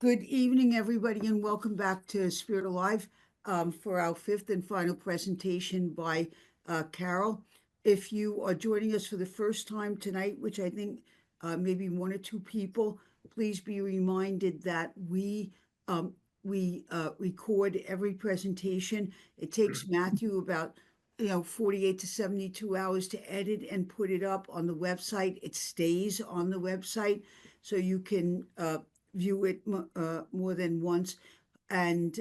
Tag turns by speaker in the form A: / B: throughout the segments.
A: Good evening, everybody, and welcome back to Spirit Alive for our fifth and final presentation by Carol. If you are joining us for the first time tonight, which I think maybe one or two people, please be reminded that we record every presentation. It takes Matthew about 48 to 72 hours to edit and put it up on the website. It stays on the website, so you can view it more than once. And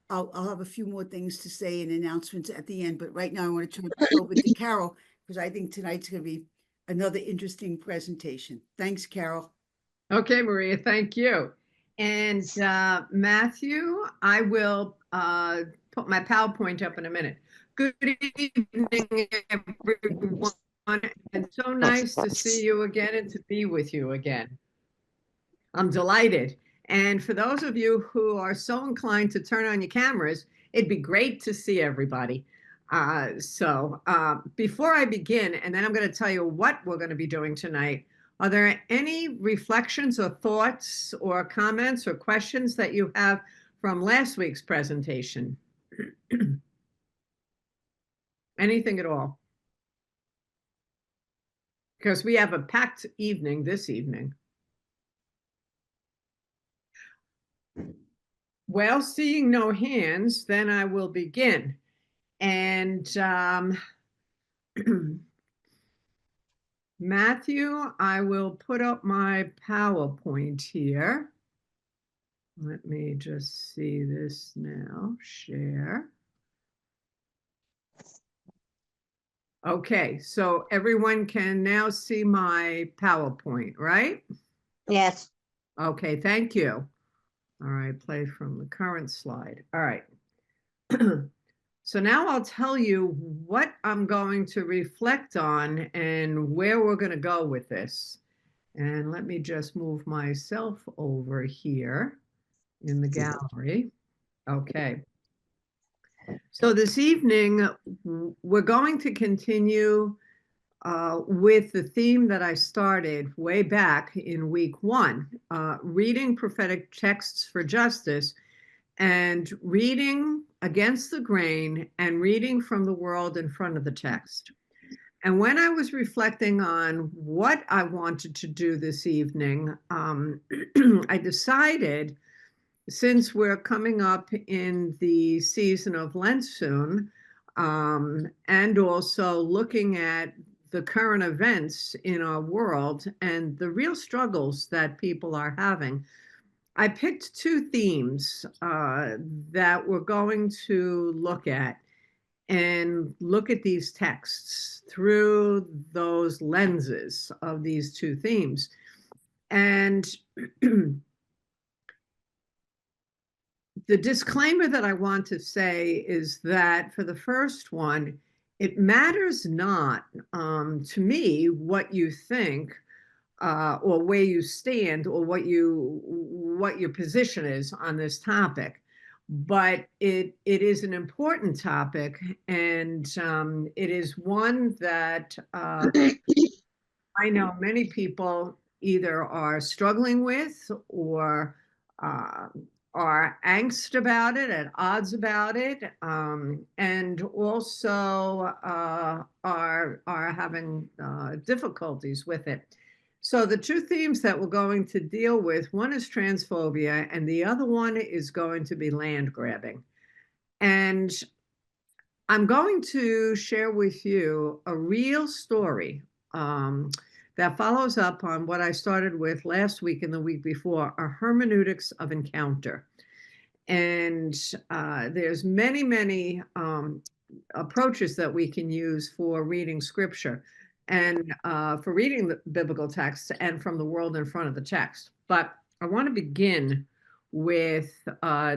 A: I'll have a few more things to say and announcements at the end. But right now I want to turn it over to Carol, because I think tonight's going to be another interesting presentation. Thanks, Carol.
B: Okay, Maria, thank you. And Matthew, I will put my PowerPoint up in a minute. Good evening, everyone. And so nice to see you again and to be with you again. I'm delighted. And for those of you who are so inclined to turn on your cameras, it'd be great to see everybody. Before I begin, and then I'm going to tell you what we're going to be doing tonight, are there any reflections or thoughts or comments or questions that you have from last week's presentation? Anything at all? Because we have a packed evening this evening. Well, seeing no hands, then I will begin. And Matthew, I will put up my PowerPoint here. Let me just see this now, share. Okay, so everyone can now see my PowerPoint, right?
C: Yes.
B: Okay, thank you. All right, play from the current slide. All right. So now I'll tell you what I'm going to reflect on and where we're going to go with this. And let me just move myself over here in the gallery. Okay. So this evening, we're going to continue with the theme that I started way back in week one, reading prophetic texts for justice and reading against the grain and reading from the world in front of the text. And when I was reflecting on what I wanted to do this evening, I decided, since we're coming up in the season of Lent soon, and also looking at the current events in our world and the real struggles that people are having, I picked two themes that we're going to look at and look at these texts through those lenses of these two themes. And the disclaimer that I want to say is that for the first one, it matters not to me what you think or where you stand or what your position is on this topic, but it is an important topic, and it is one that I know many people either are struggling with or are angst about it, at odds about it, and also are having difficulties with it. So the two themes that we're going to deal with, one is transphobia and the other one is going to be land grabbing. And I'm going to share with you a real story that follows up on what I started with last week and the week before, a hermeneutics of encounter. And there's many approaches that we can use for reading scripture and for reading the biblical text and from the world in front of the text. But I want to begin with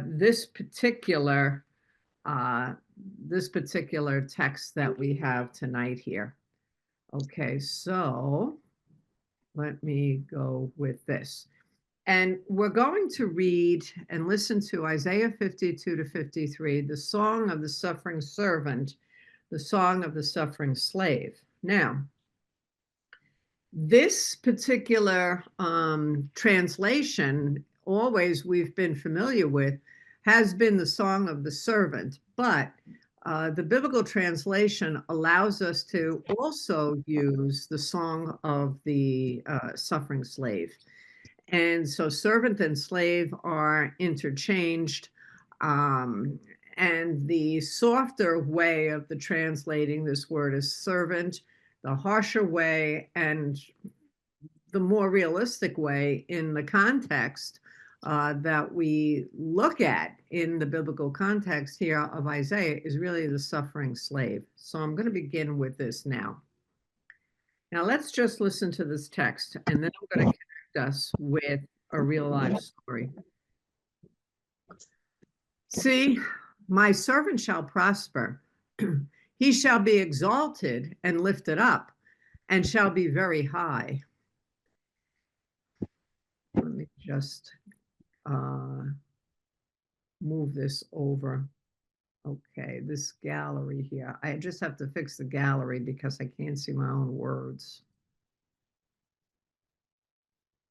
B: this particular text that we have tonight here. Okay, so let me go with this. And we're going to read and listen to Isaiah 52 to 53, the song of the suffering servant, the song of the suffering slave. Now, this particular translation always we've been familiar with has been the song of the servant, but the biblical translation allows us to also use the song of the suffering slave. And so servant and slave are interchanged. Um, and the softer way of the translating this word is servant, the harsher way, and the more realistic way in the context that we look at in the biblical context here of Isaiah is really the suffering slave. So I'm going to begin with this now. Now let's just listen to this text, and then I'm going to connect us with a real life story. See, my servant shall prosper. He shall be exalted and lifted up, and shall be very high. Let me just move this over. Okay, this gallery here. I just have to fix the gallery because I can't see my own words.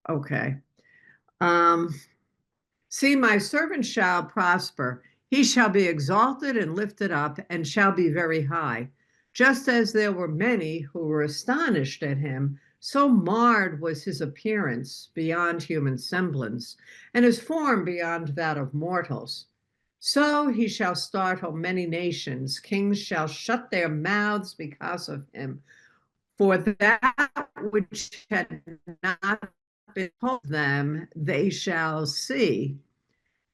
B: Okay. See, my servant shall prosper. He shall be exalted and lifted up and shall be very high. Just as there were many who were astonished at him, so marred was his appearance beyond human semblance, and his form beyond that of mortals. So he shall startle many nations. Kings shall shut their mouths because of him. For that which had not been told them, they shall see,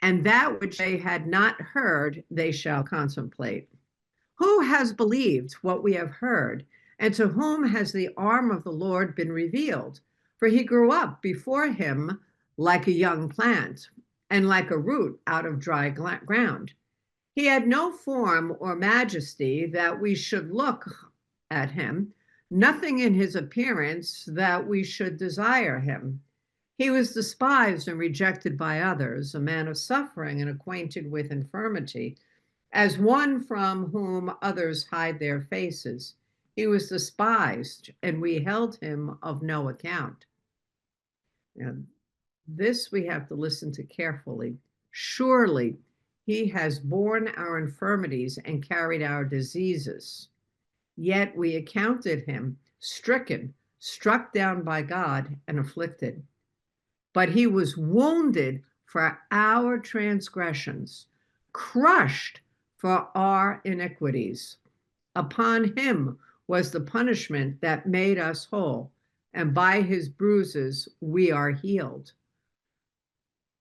B: and that which they had not heard, they shall contemplate. Who has believed what we have heard, and to whom has the arm of the Lord been revealed? For he grew up before him like a young plant, and like a root out of dry ground. He had no form or majesty that we should look at him, nothing in his appearance that we should desire him. He was despised and rejected by others, a man of suffering and acquainted with infirmity, as one from whom others hide their faces. He was despised, and we held him of no account. And this we have to listen to carefully. Surely he has borne our infirmities and carried our diseases. Yet we accounted him stricken, struck down by God, and afflicted. But he was wounded for our transgressions, crushed for our iniquities. Upon him was the punishment that made us whole, and by his bruises we are healed.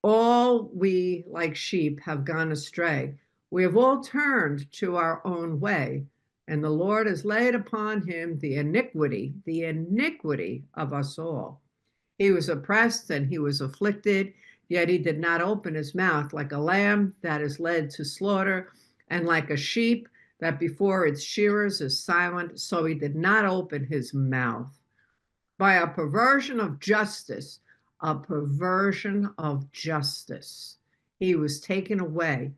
B: All we, like sheep, have gone astray. We have all turned to our own way, and the Lord has laid upon him the iniquity of us all. He was oppressed and he was afflicted, yet he did not open his mouth. Like a lamb that is led to slaughter, and like a sheep that before its shearers is silent, so he did not open his mouth. By a perversion of justice, he was taken away.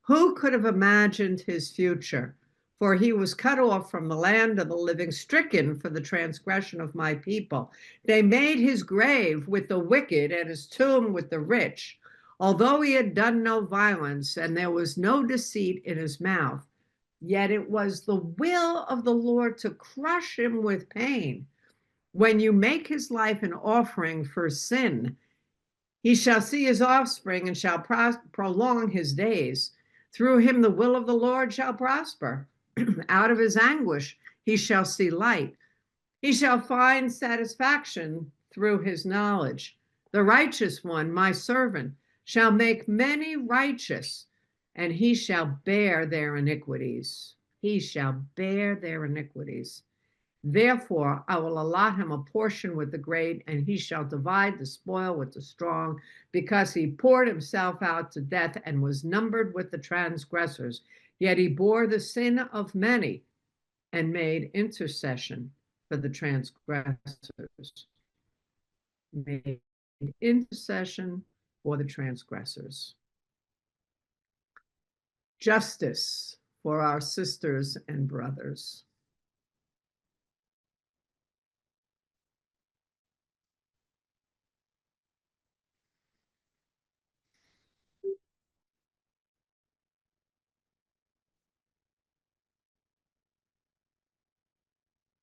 B: Who could have imagined his future? For he was cut off from the land of the living, stricken for the transgression of my people. They made his grave with the wicked and his tomb with the rich. Although he had done no violence and there was no deceit in his mouth, yet it was the will of the Lord to crush him with pain. When you make his life an offering for sin, he shall see his offspring and shall prolong his days. Through him the will of the Lord shall prosper. Out of his anguish he shall see light. He shall find satisfaction through his knowledge. The righteous one, my servant, shall make many righteous, and he shall bear their iniquities. He shall bear their iniquities. Therefore, I will allot him a portion with the great, and he shall divide the spoil with the strong, because he poured himself out to death and was numbered with the transgressors. Yet he bore the sin of many and made intercession for the transgressors. Made intercession for the transgressors. Justice for our sisters and brothers.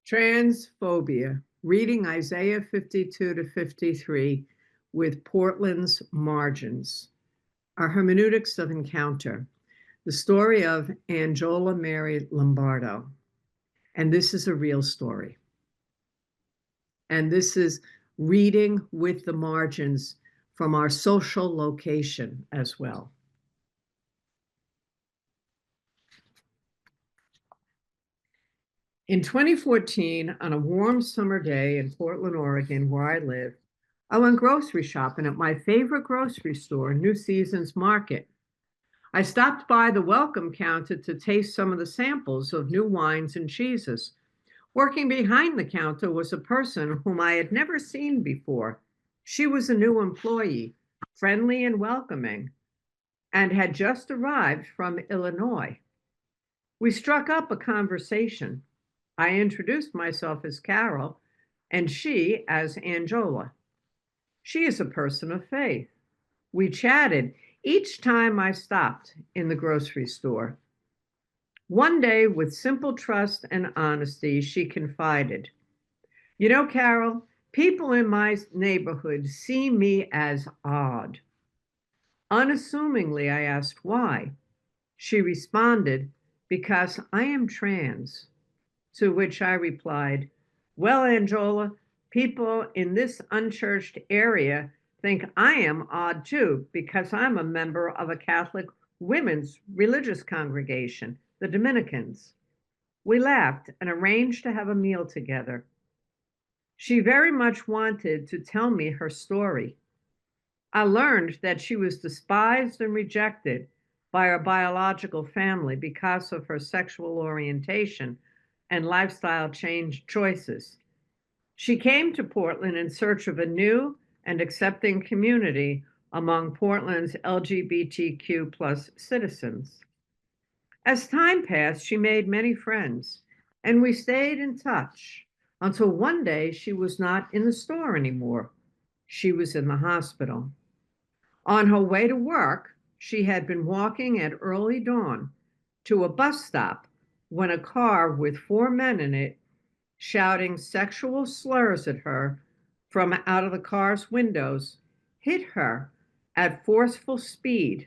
B: Transphobia, reading Isaiah 52 to 53 with Portland's margins. Our hermeneutics of encounter, the story of Angela Mary Lombardo. And this is a real story. And this is reading with the margins from our social location as well. In 2014, on a warm summer day in Portland, Oregon, where I live, I went grocery shopping at my favorite grocery store, New Seasons Market. I stopped by the welcome counter to taste some of the samples of new wines and cheeses. Working behind the counter was a person whom I had never seen before. She was a new employee, friendly and welcoming, and had just arrived from Illinois. We struck up a conversation. I introduced myself as Carol, and she as Angela. She is a person of faith. We chatted each time I stopped in the grocery store. One day, with simple trust and honesty, she confided, "You know, Carol, people in my neighborhood see me as odd." Unassumingly, I asked why. She responded, "Because I am trans." To which I replied, "Well, Angela, people in this unchurched area think I am odd too, because I'm a member of a Catholic women's religious congregation, the Dominicans." We laughed and arranged to have a meal together. She very much wanted to tell me her story. I learned that she was despised and rejected by her biological family because of her sexual orientation and lifestyle change choices. She came to Portland in search of a new and accepting community among Portland's LGBTQ plus citizens. As time passed, she made many friends, and we stayed in touch until one day she was not in the store anymore. She was in the hospital. On her way to work, she had been walking at early dawn to a bus stop when a car with 4 men in it, shouting sexual slurs at her from out of the car's windows, hit her at forceful speed,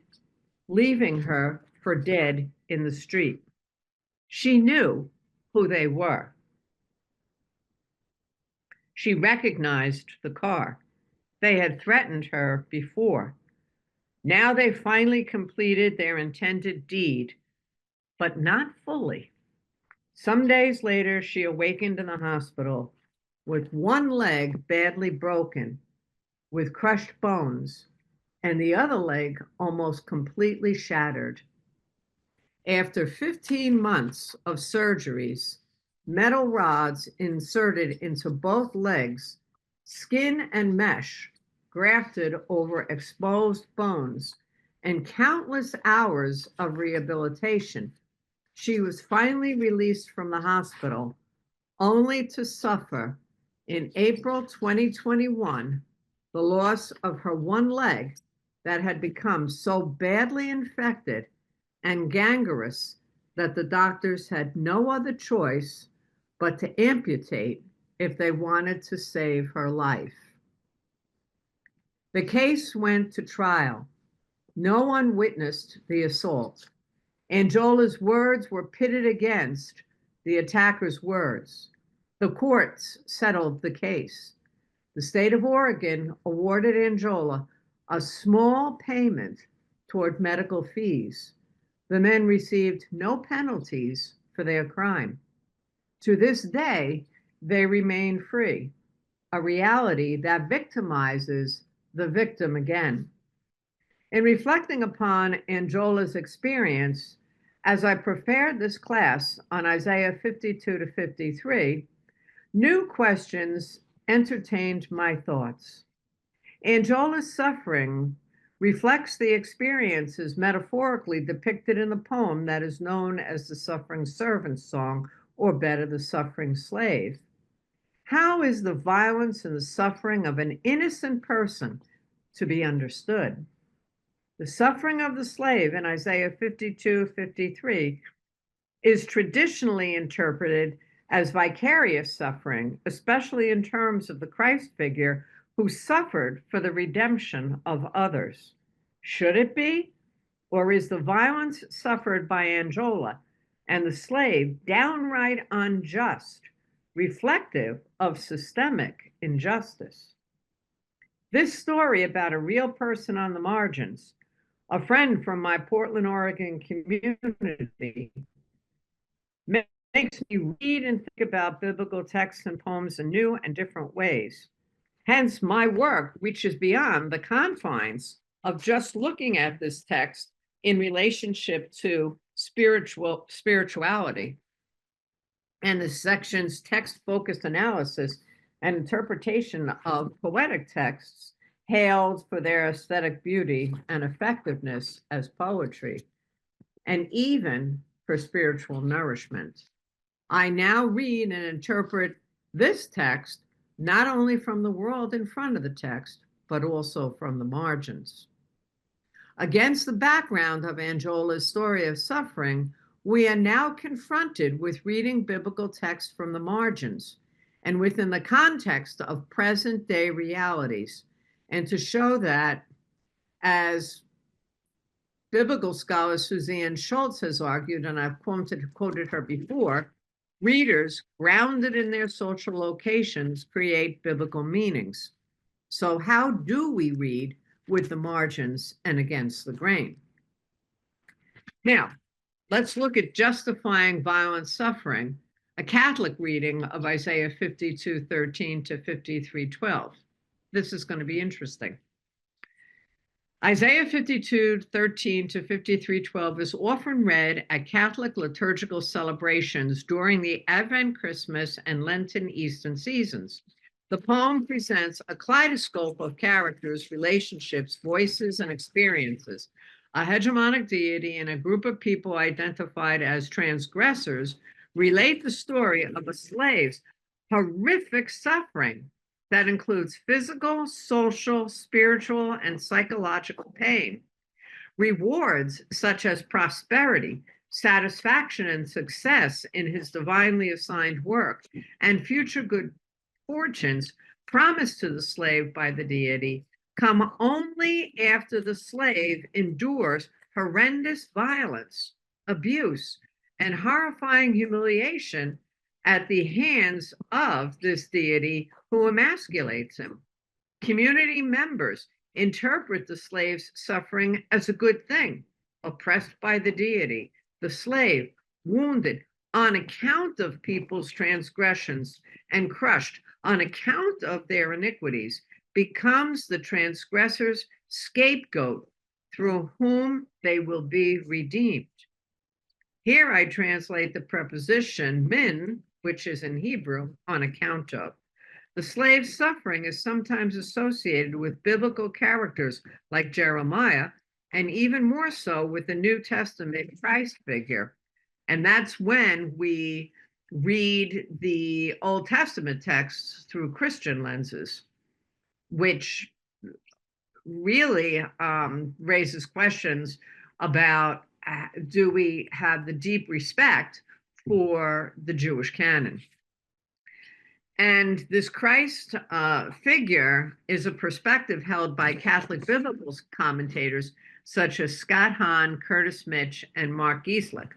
B: leaving her for dead in the street. She knew who they were. She recognized the car. They had threatened her before. Now they finally completed their intended deed, but not fully. Some days later, she awakened in the hospital with one leg badly broken, with crushed bones, and the other leg almost completely shattered. After 15 months of surgeries, metal rods inserted into both legs, skin and mesh grafted over exposed bones, and countless hours of rehabilitation, she was finally released from the hospital, only to suffer in April 2021 the loss of her one leg that had become so badly infected and gangrenous that the doctors had no other choice but to amputate if they wanted to save her life. The case went to trial. No one witnessed the assault. Angela's words were pitted against the attacker's words. The courts settled the case. The state of Oregon awarded Angela a small payment toward medical fees. The men received no penalties for their crime. To this day, they remain free, a reality that victimizes the victim again. In reflecting upon Angela's experience, as I prepared this class on Isaiah 52 to 53, new questions entertained my thoughts. Angela's suffering reflects the experiences metaphorically depicted in the poem that is known as the Suffering Servant's Song, or better, the Suffering Slave. How is the violence and the suffering of an innocent person to be understood? The suffering of the slave in Isaiah 52, 53 is traditionally interpreted as vicarious suffering, especially in terms of the Christ figure who suffered for the redemption of others? Should it be? Or is the violence suffered by Angola and the slave downright unjust, reflective of systemic injustice? This story about a real person on the margins, a friend from my Portland, Oregon community, makes me read and think about biblical texts and poems in new and different ways. Hence, my work reaches beyond the confines of just looking at this text in relationship to spirituality and the section's text-focused analysis and interpretation of poetic texts hailed for their aesthetic beauty and effectiveness as poetry, and even for spiritual nourishment. I now read and interpret this text not only from the world in front of the text, but also from the margins. Against the background of Angola's story of suffering, we are now confronted with reading biblical text from the margins and within the context of present-day realities, and to show that, as biblical scholar Suzanne Schultz has argued, and I've quoted her before, readers grounded in their social locations create biblical meanings. So how do we read with the margins and against the grain? Now, let's look at justifying violent suffering, a Catholic reading of Isaiah 52:13 to 53:12. This is going to be interesting. Isaiah 52:13 to 53:12 is often read at Catholic liturgical celebrations during the Advent, Christmas, and Lenten Eastern seasons. The poem presents a kaleidoscope of characters, relationships, voices, and experiences. A hegemonic deity and a group of people identified as transgressors relate the story of a slave's horrific suffering that includes physical, social, spiritual, and psychological pain. Rewards such as prosperity, satisfaction, and success in his divinely assigned work, and future good fortunes promised to the slave by the deity come only after the slave endures horrendous violence, abuse, and horrifying humiliation at the hands of this deity who emasculates him. Community members interpret the slave's suffering as a good thing, oppressed by the deity, the slave wounded on account of people's transgressions and crushed on account of their iniquities, becomes the transgressor's scapegoat through whom they will be redeemed. Here I translate the preposition min, which is in Hebrew, on account of. The slave's suffering is sometimes associated with biblical characters like Jeremiah, and even more so with the New Testament Christ figure. And that's when we read the Old Testament texts through Christian lenses, which really raises questions about do we have the deep respect for the Jewish canon? And this Christ figure is a perspective held by Catholic biblical commentators such as Scott Hahn, Curtis Mitch, and Mark Gieslich.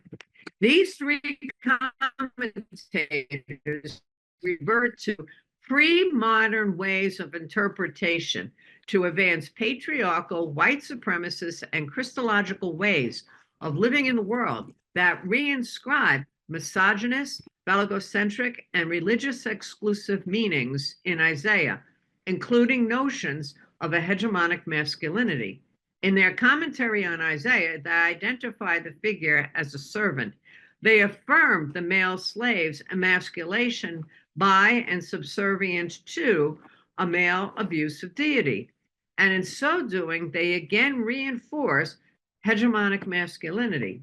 B: These three commentators revert to pre-modern ways of interpretation to advance patriarchal, white supremacist, and Christological ways of living in the world that re-inscribe misogynist, phallogocentric, and religious exclusive meanings in Isaiah, including notions of a hegemonic masculinity. In their commentary on Isaiah, they identify the figure as a servant. They affirm the male slave's emasculation by and subservient to a male abusive deity. And in so doing, they again reinforce hegemonic masculinity.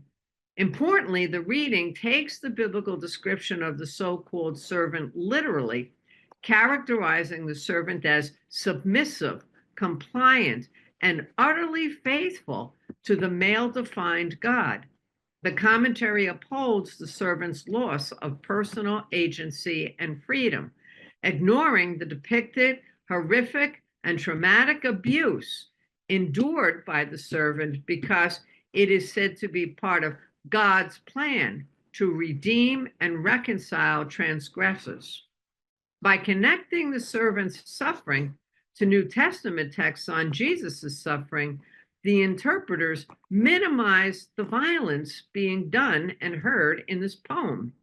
B: Importantly, the reading takes the biblical description of the so-called servant literally, characterizing the servant as submissive, compliant, and utterly faithful to the male-defined God. The commentary upholds the servant's loss of personal agency and freedom, ignoring the depicted horrific and traumatic abuse endured by the servant because it is said to be part of God's plan to redeem and reconcile transgressors. By connecting the servant's suffering to New Testament texts on Jesus' suffering, the interpreters minimize the violence being done and heard in this poem,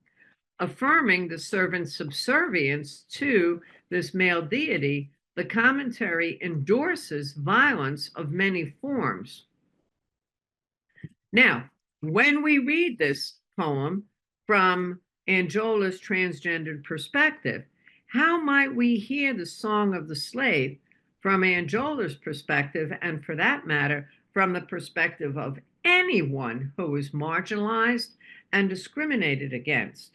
B: affirming the servant's subservience to this male deity. The commentary endorses violence of many forms. Now, when we read this poem from Angiola's transgendered perspective, how might we hear the Song of the Slave from Angiola's perspective, and for that matter, from the perspective of anyone who is marginalized and discriminated against?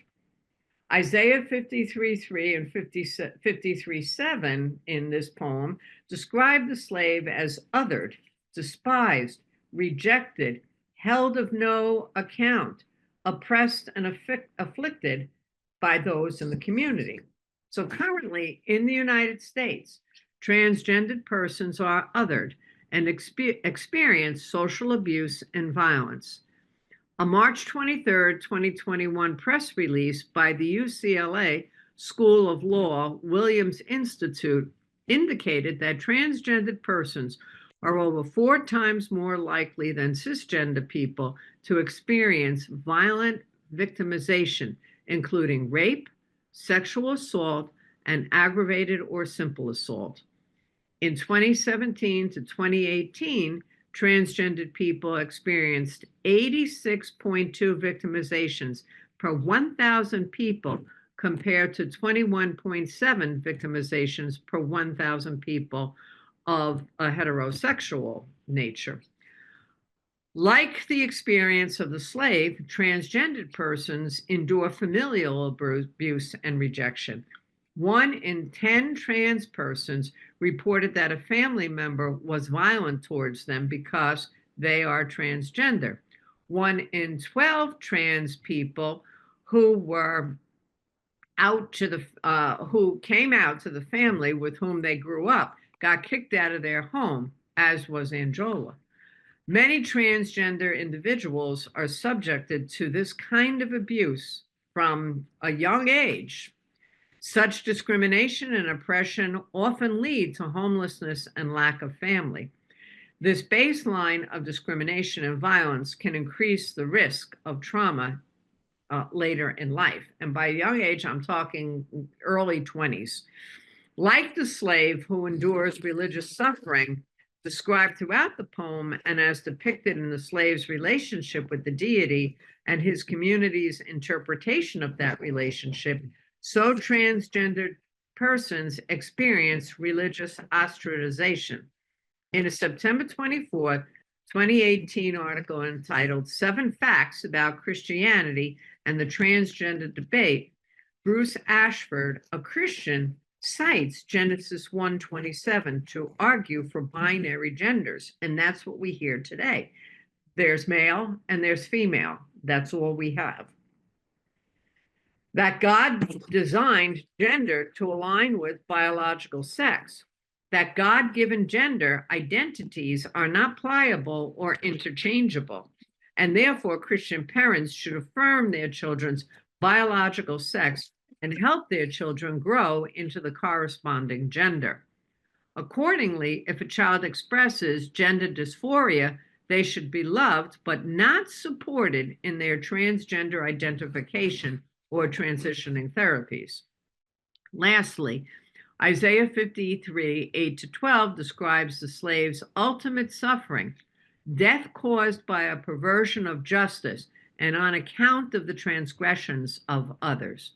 B: Isaiah 53:3 and 53:7 in this poem describe the slave as othered, despised, rejected, held of no account, oppressed and afflicted by those in the community. So currently in the United States, transgendered persons are othered and experience social abuse and violence. A March 23, 2021 press release by the UCLA School of Law Williams Institute indicated that transgendered persons are over 4 times more likely than cisgender people to experience violent victimization, including rape, sexual assault, and aggravated or simple assault. In 2017 to 2018, transgendered people experienced 86.2 victimizations per 1,000 people compared to 21.7 victimizations per 1,000 people of a heterosexual nature. Like the experience of the slave, transgendered persons endure familial abuse and rejection. 1 in 10 trans persons reported that a family member was violent towards them because they are transgender. 1 in 12 trans people who were who came out to the family with whom they grew up got kicked out of their home, as was Angiola. Many transgender individuals are subjected to this kind of abuse from a young age. Such discrimination and oppression often lead to homelessness and lack of family. This baseline of discrimination and violence can increase the risk of trauma later in life. And by young age, I'm talking early 20s. Like the slave who endures religious suffering, described throughout the poem and as depicted in the slave's relationship with the deity and his community's interpretation of that relationship, so transgendered persons experience religious ostracization. In a September 24, 2018 article entitled 7 Facts About Christianity and the Transgender Debate, Bruce Ashford, a Christian, cites Genesis 1:27 to argue for binary genders, and that's what we hear today. There's male and there's female. That's all we have. That God designed gender to align with biological sex. That God-given gender identities are not pliable or interchangeable, and therefore Christian parents should affirm their children's biological sex and help their children grow into the corresponding gender. Accordingly, if a child expresses gender dysphoria, they should be loved but not supported in their transgender identification or transitioning therapies. Lastly, Isaiah 53, 8-12 describes the slave's ultimate suffering, death caused by a perversion of justice and on account of the transgressions of others.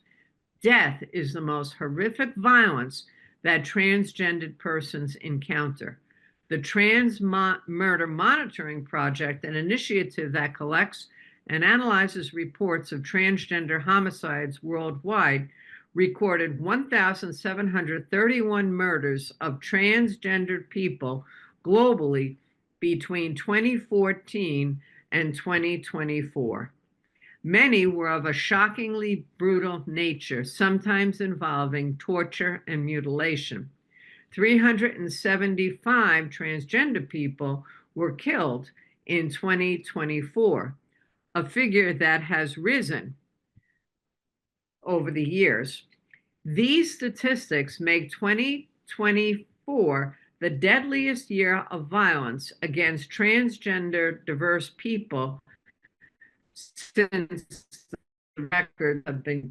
B: Death is the most horrific violence that transgendered persons encounter. The Trans Murder Monitoring Project, an initiative that collects and analyzes reports of transgender homicides worldwide, recorded 1,731 murders of transgendered people globally between 2014 and 2024. Many were of a shockingly brutal nature, sometimes involving torture and mutilation. 375 transgender people were killed in 2024, a figure that has risen over the years. These statistics make 2024 the deadliest year of violence against transgender diverse people since the records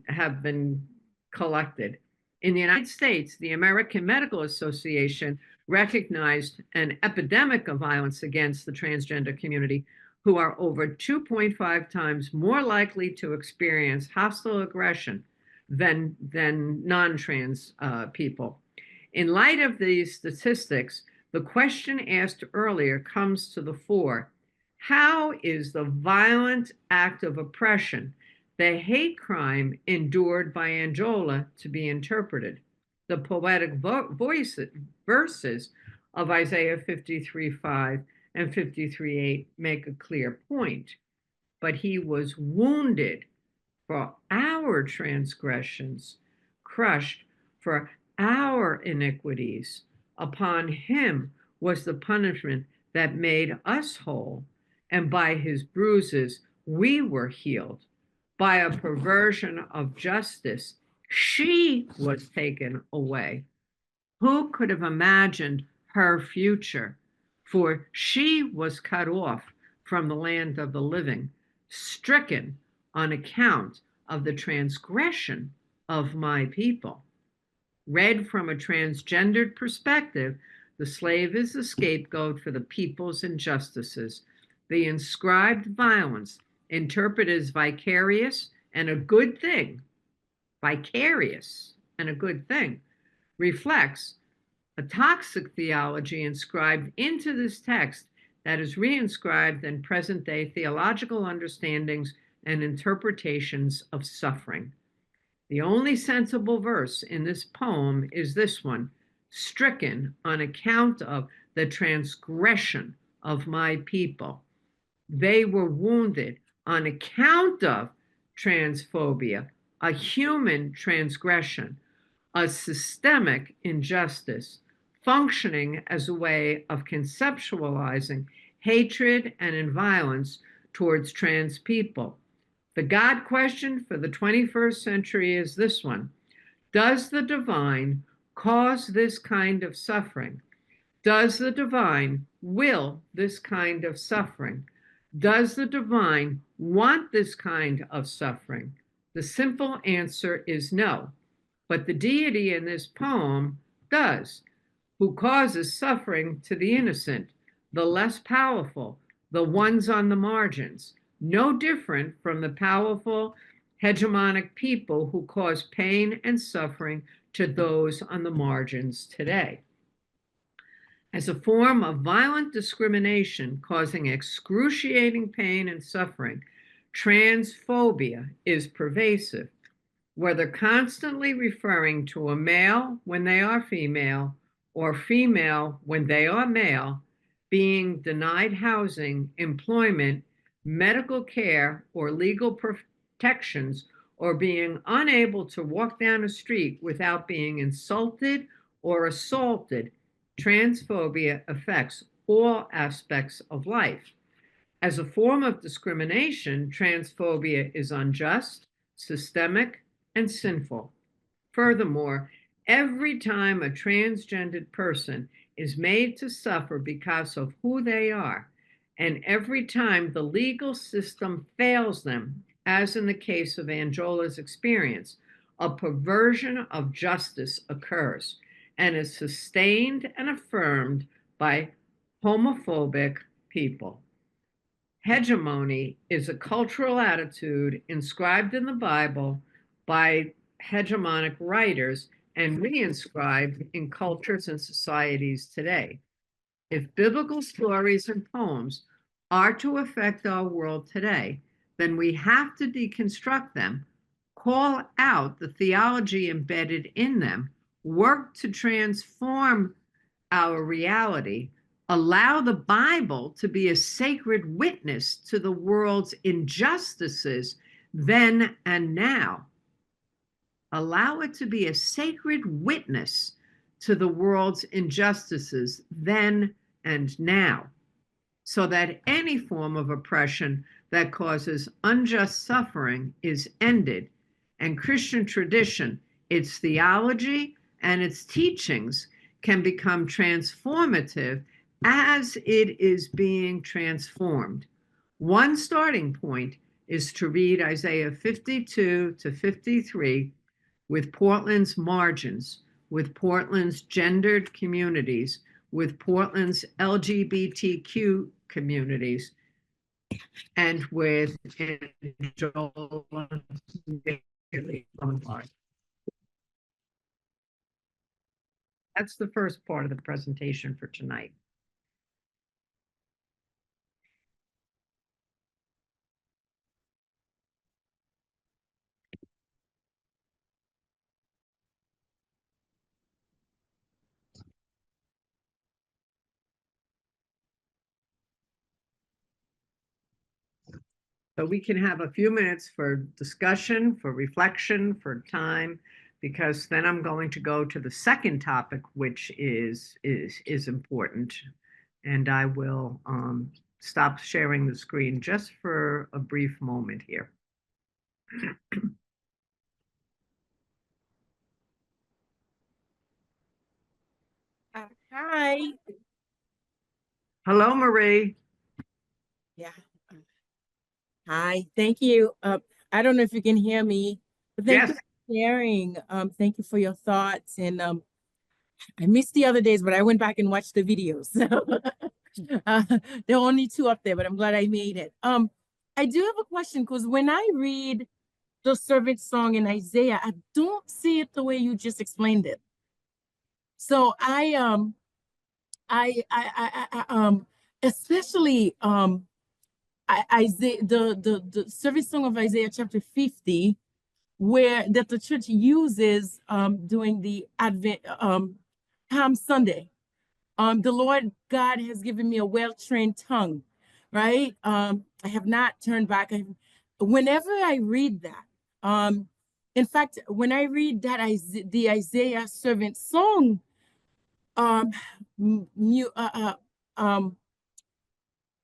B: have been collected. In the United States, the American Medical Association recognized an epidemic of violence against the transgender community, who are over 2.5 times more likely to experience hostile aggression than non-trans people. In light of these statistics, the question asked earlier comes to the fore. How is the violent act of oppression, the hate crime endured by Anjola, to be interpreted? The poetic verses of Isaiah 53:5 and 53:8 make a clear point. But he was wounded for our transgressions, crushed for our iniquities. Upon him was the punishment that made us whole, and by his bruises we were healed. By a perversion of justice, she was taken away. Who could have imagined her future? For she was cut off from the land of the living, stricken on account of the transgression of my people. Read from a transgendered perspective, the slave is the scapegoat for the people's injustices. The inscribed violence, interpreted as vicarious and a good thing, vicarious and a good thing, reflects a toxic theology inscribed into this text that is re-inscribed in present-day theological understandings and interpretations of suffering. The only sensible verse in this poem is this one: stricken on account of the transgression of my people. They were wounded on account of transphobia, a human transgression, a systemic injustice, functioning as a way of conceptualizing hatred and violence towards trans people. The God question for the 21st century is this one: does the divine cause this kind of suffering? Does the divine will this kind of suffering? Does the divine want this kind of suffering? The simple answer is no. But the deity in this poem does, who causes suffering to the innocent, the less powerful, the ones on the margins, no different from the powerful hegemonic people who cause pain and suffering to those on the margins today. As a form of violent discrimination causing excruciating pain and suffering, transphobia is pervasive, whether constantly referring to a male when they are female or female when they are male, being denied housing, employment, medical care, or legal protections, or being unable to walk down a street without being insulted or assaulted. Transphobia affects all aspects of life. As a form of discrimination, transphobia is unjust, systemic, and sinful. Furthermore, every time a transgendered person is made to suffer because of who they are, and every time the legal system fails them, as in the case of Anjola's experience, a perversion of justice occurs and is sustained and affirmed by homophobic people. Hegemony is a cultural attitude inscribed in the Bible by hegemonic writers and re-inscribed in cultures and societies today. If biblical stories and poems are to affect our world today, then we have to deconstruct them, call out the theology embedded in them, work to transform our reality, allow the Bible to be a sacred witness to the world's injustices, then and now. Allow it to be a sacred witness to the world's injustices then and now, so that any form of oppression that causes unjust suffering is ended, and Christian tradition, its theology, and its teachings can become transformative as it is being transformed. One starting point is to read Isaiah 52 to 53 with Portland's margins, with Portland's gendered communities, with Portland's LGBTQ communities, and with that's the first part of the presentation for tonight. So we can have a few minutes for discussion, for reflection, for time, because then I'm going to go to the second topic, which is important. And I will stop sharing the screen just for a brief moment here.
C: Hi.
B: Hello, Marie.
C: Yeah. Hi. Thank you. I don't know if you can hear me, but thank you
B: Yes.
C: for sharing. Thank you for your thoughts. And I missed the other days, but I went back and watched the videos. So there are only two up there, but I'm glad I made it. I do have a question because when I read the servant song in Isaiah, I don't see it the way you just explained it. So especially Isaiah, the service song of Isaiah chapter 50, where that the church uses during the Advent Palm Sunday. The Lord God has given me a well-trained tongue, right? I have not turned back. Whenever I read that, in fact, when I read that the Isaiah servant song,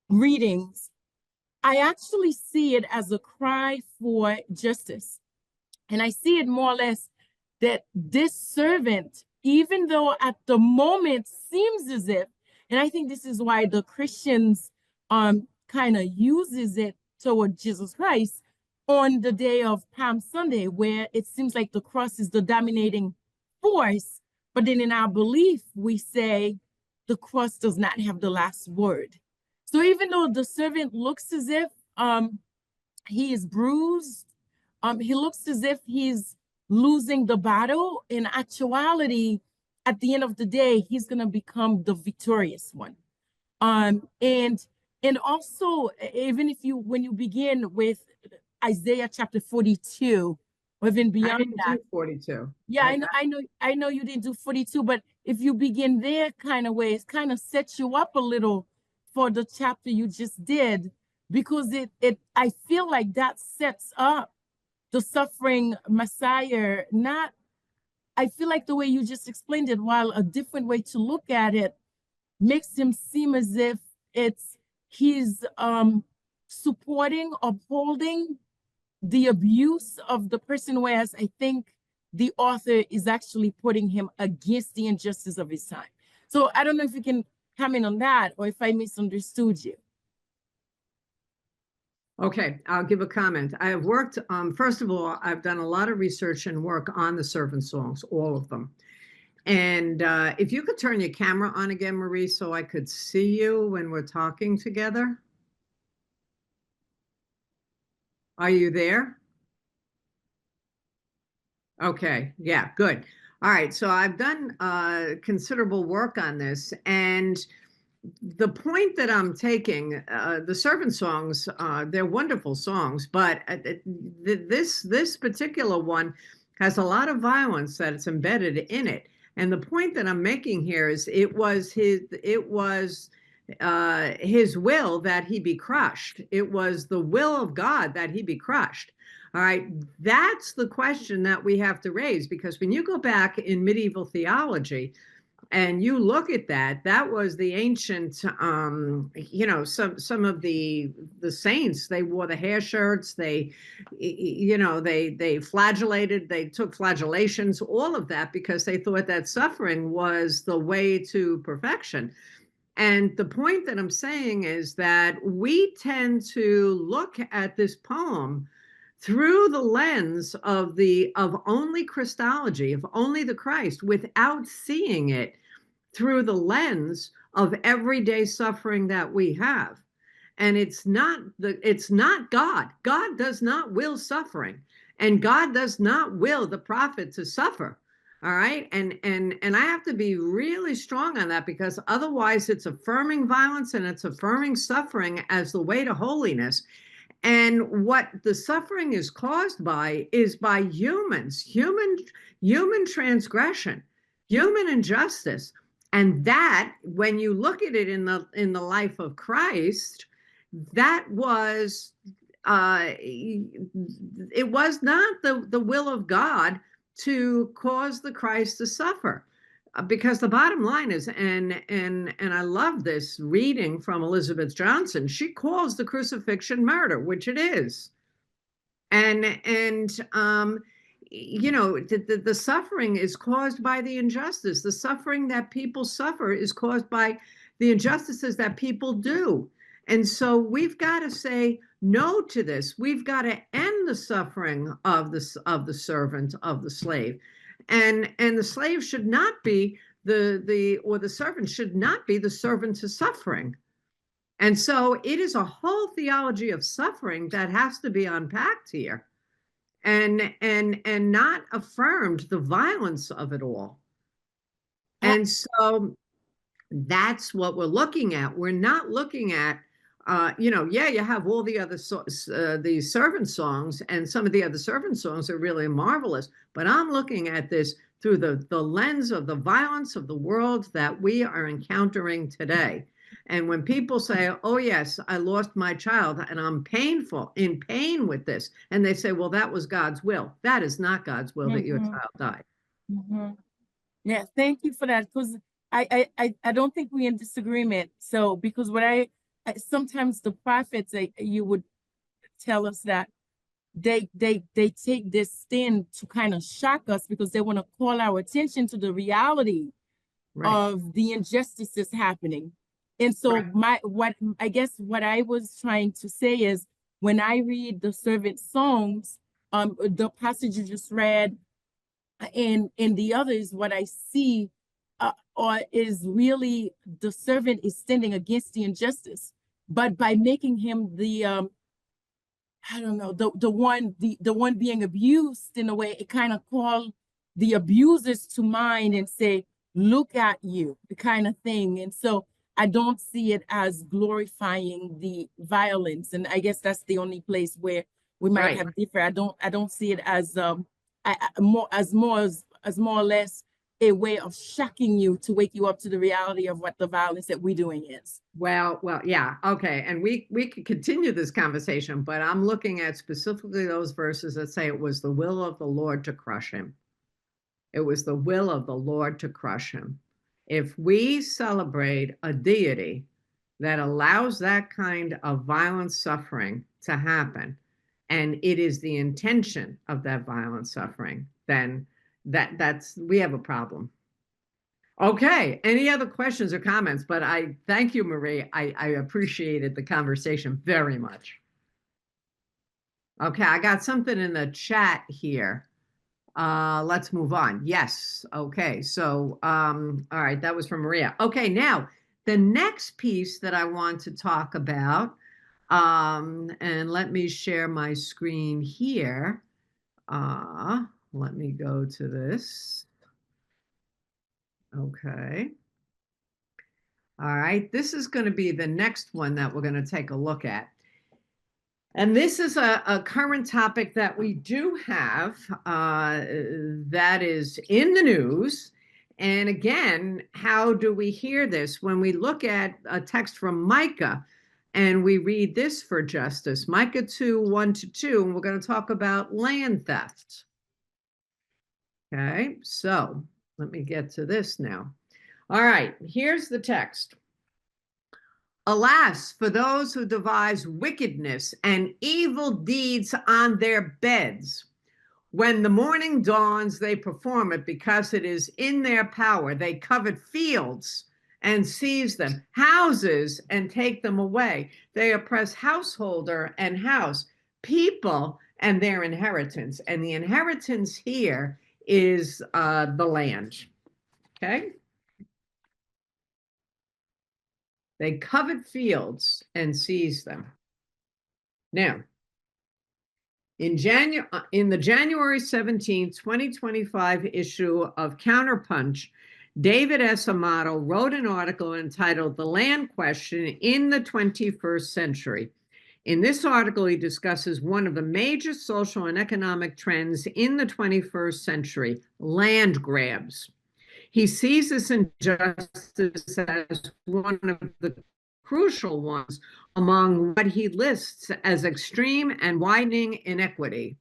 C: readings, I actually see it as a cry for justice. And I see it more or less that this servant, even though at the moment seems as if, and I think this is why the Christians kind of uses it toward Jesus Christ on the day of Palm Sunday, where it seems like the cross is the dominating force. But then in our belief, we say the cross does not have the last word. So even though the servant looks as if he is bruised, he looks as if he's losing the battle. In actuality, at the end of the day, he's gonna become the victorious one. And also, even if when you begin with Isaiah chapter 42, or even beyond that,
B: 42.
C: Yeah, I know you didn't do 42, but if you begin there kind of way, it kind of sets you up a little for the chapter you just did, because I feel like that sets up the suffering Messiah. I feel like the way you just explained it, while a different way to look at it makes him seem as if he's supporting, upholding the abuse of the person, whereas I think the author is actually putting him against the injustice of his time. So I don't know if you can comment on that or if I misunderstood you.
B: Okay, I'll give a comment. I have worked, first of all, I've done a lot of research and work on the servant songs, all of them. And if you could turn your camera on again, Marie, so I could see you when we're talking together. Are you there? Okay, yeah, good. All right, so I've done considerable work on this, and the point that I'm taking, the servant songs, they're wonderful songs, but this particular one has a lot of violence that's embedded in it. And the point that I'm making here is it was his will that he be crushed. It was the will of God that he be crushed. All right, that's the question that we have to raise, because when you go back in medieval theology and you look at that, that was the ancient, some of the saints, they wore the hair shirts, they flagellated, they took flagellations, all of that, because they thought that suffering was the way to perfection. And the point that I'm saying is that we tend to look at this poem through the lens of only Christology, of only the Christ, without seeing it through the lens of everyday suffering that we have. And it's not God. God does not will suffering, and God does not will the prophet to suffer. All right. And I have to be really strong on that, because otherwise it's affirming violence and it's affirming suffering as the way to holiness. And what the suffering is caused by is by humans, human transgression, human injustice. And that, when you look at it in the life of Christ, that was it was not the will of God to cause the Christ to suffer. Because the bottom line is, and I love this reading from Elizabeth Johnson, she calls the crucifixion murder, which it is. And the suffering is caused by the injustice. The suffering that people suffer is caused by the injustices that people do. And so we've got to say no to this. We've got to end the suffering of the servant, of the slave. And the slave should not be the servant should not be the servant to suffering. And so it is a whole theology of suffering that has to be unpacked here, and not affirmed the violence of it all. And so that's what we're looking at. We're not looking at, you have all the other the servant songs, and some of the other servant songs are really marvelous. But I'm looking at this through the lens of the violence of the world that we are encountering today. And when people say, oh, yes, I lost my child and I'm in pain with this, and they say, well, that was God's will. That is not God's will that your child died.
C: Yeah, thank you for that, because I don't think we're in disagreement. So, because what I sometimes the prophets, you would tell us that they take this stand to kind of shock us, because they want to call our attention to the reality of the injustices happening. And so what I was trying to say is, when I read the servant songs, the passage you just read, and the others, what I see or is really the servant is standing against the injustice, but by making him the the one being abused, in a way, it kind of call the abusers to mind and say, look at you, the kind of thing. And so I don't see it as glorifying the violence. And I guess that's the only place where we might have different. I don't see it as more or less a way of shocking you to wake you up to the reality of what the violence that we're doing is.
B: Well, yeah, okay. And we could continue this conversation, but I'm looking at specifically those verses that say it was the will of the Lord to crush him. It was the will of the Lord to crush him. If we celebrate a deity that allows that kind of violent suffering to happen, and it is the intention of that violent suffering, then that's we have a problem. Okay, any other questions or comments? But I thank you, Marie. I appreciated the conversation very much. Okay, I got something in the chat here. Let's move on. Yes. Okay. So, all right, that was from Maria. Okay, now the next piece that I want to talk about, and let me share my screen here. Let me go to this. Okay. All right, this is going to be the next one that we're going to take a look at. And this is a current topic that we do have that is in the news, And again, how do we hear this? When we look at a text from Micah and we read this for justice, Micah 2, 1-2, and we're going to talk about land theft. Okay, so let me get to this now. All right, here's the text. Alas, for those who devise wickedness and evil deeds on their beds. When the morning dawns, they perform it because it is in their power. They covet fields and seize them, houses and take them away. They oppress householder and house, people and their inheritance. And the inheritance here is the land. Okay? They covet fields and seize them. Now, in the January 17, 2025 issue of Counterpunch, David S. Amato wrote an article entitled The Land Question in the 21st Century. In this article, he discusses one of the major social and economic trends in the 21st century, land grabs. He sees this injustice as one of the crucial ones among what he lists as extreme and widening inequity.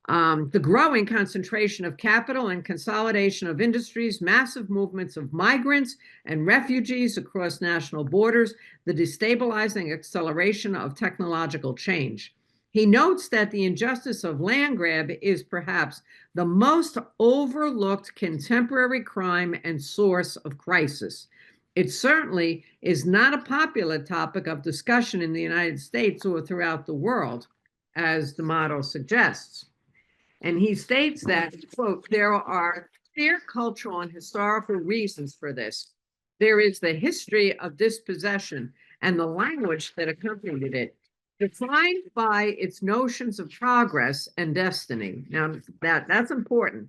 B: The growing concentration of capital and consolidation of industries, massive movements of migrants and refugees across national borders, the destabilizing acceleration of technological change. He notes that the injustice of land grab is perhaps the most overlooked contemporary crime and source of crisis. It certainly is not a popular topic of discussion in the United States or throughout the world, as the motto suggests. And he states that, quote, there are clear cultural and historical reasons for this. There is the history of dispossession and the language that accompanied it, defined by its notions of progress and destiny. Now, that's important.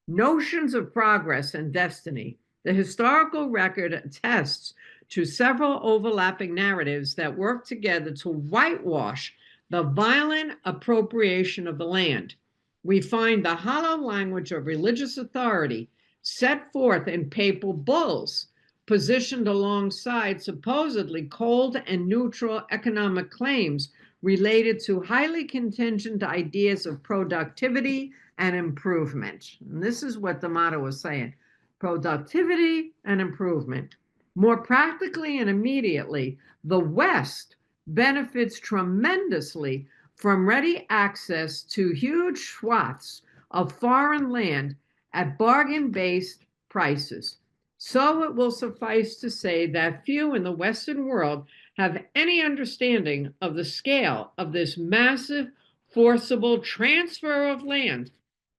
B: Notions of progress and destiny. The historical record attests to several overlapping narratives that work together to whitewash the violent appropriation of the land. We find the hollow language of religious authority set forth in papal bulls, positioned alongside supposedly cold and neutral economic claims related to highly contingent ideas of productivity and improvement. And this is what the motto was saying: productivity and improvement. More practically and immediately, the West benefits tremendously from ready access to huge swaths of foreign land at bargain-based prices. So it will suffice to say that few in the Western world have any understanding of the scale of this massive, forcible transfer of land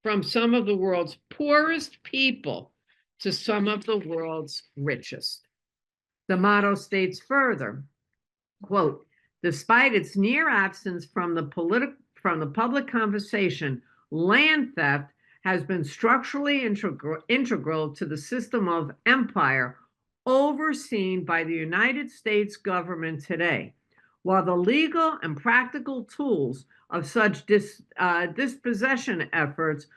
B: from some of the world's poorest people to some of the world's richest. The motto states further, quote, despite its near absence from the public conversation, land theft has been structurally integral to the system of empire overseen by the United States government today. While the legal and practical tools of such dispossession efforts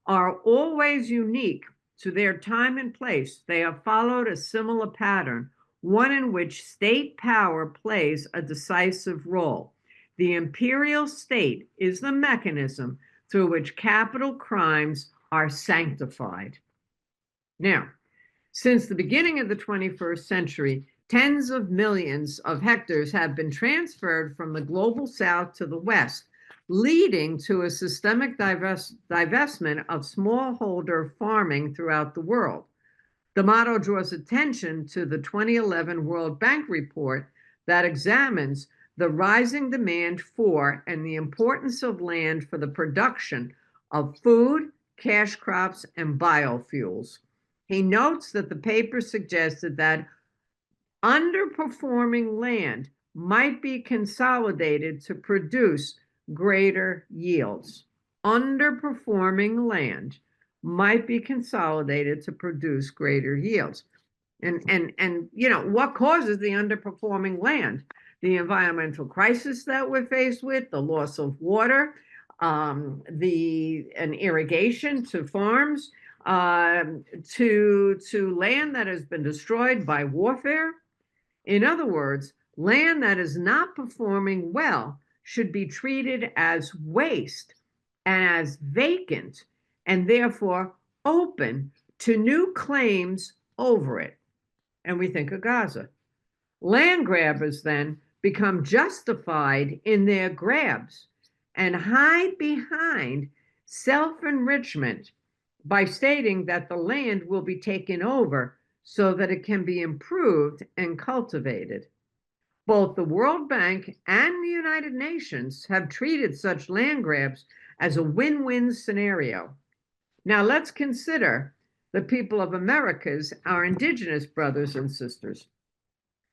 B: are always unique to their time and place, they have followed a similar pattern, one in which state power plays a decisive role. The imperial state is the mechanism through which capital crimes are sanctified. Now, since the beginning of the 21st century, tens of millions of hectares have been transferred from the global south to the west, leading to a systemic divestment of smallholder farming throughout the world. The motto draws attention to the 2011 World Bank report that examines the rising demand for and the importance of land for the production of food, cash crops, and biofuels. He notes that the paper suggested that underperforming land might be consolidated to produce greater yields. Underperforming land might be consolidated to produce greater yields. And you know, what causes the underperforming land? The environmental crisis that we're faced with, the loss of water, an irrigation to farms, to land that has been destroyed by warfare. In other words, land that is not performing well should be treated as waste and as vacant, and therefore open to new claims over it. And we think of Gaza. Land grabbers then become justified in their grabs and hide behind self-enrichment by stating that the land will be taken over so that it can be improved and cultivated. Both the World Bank and the United Nations have treated such land grabs as a win-win scenario. Now let's consider the people of Americas, our indigenous brothers and sisters.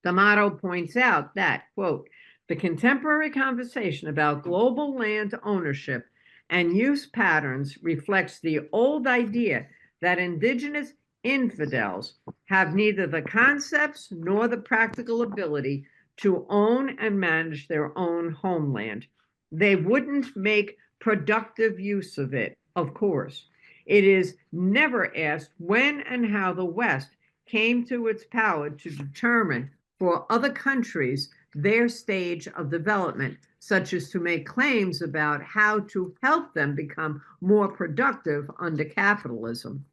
B: D'Amato points out that, quote, the contemporary conversation about global land ownership and use patterns reflects the old idea that indigenous infidels have neither the concepts nor the practical ability to own and manage their own homeland. They wouldn't make productive use of it, of course. It is never asked when and how the West came to its power to determine for other countries their stage of development, such as to make claims about how to help them become more productive under capitalism.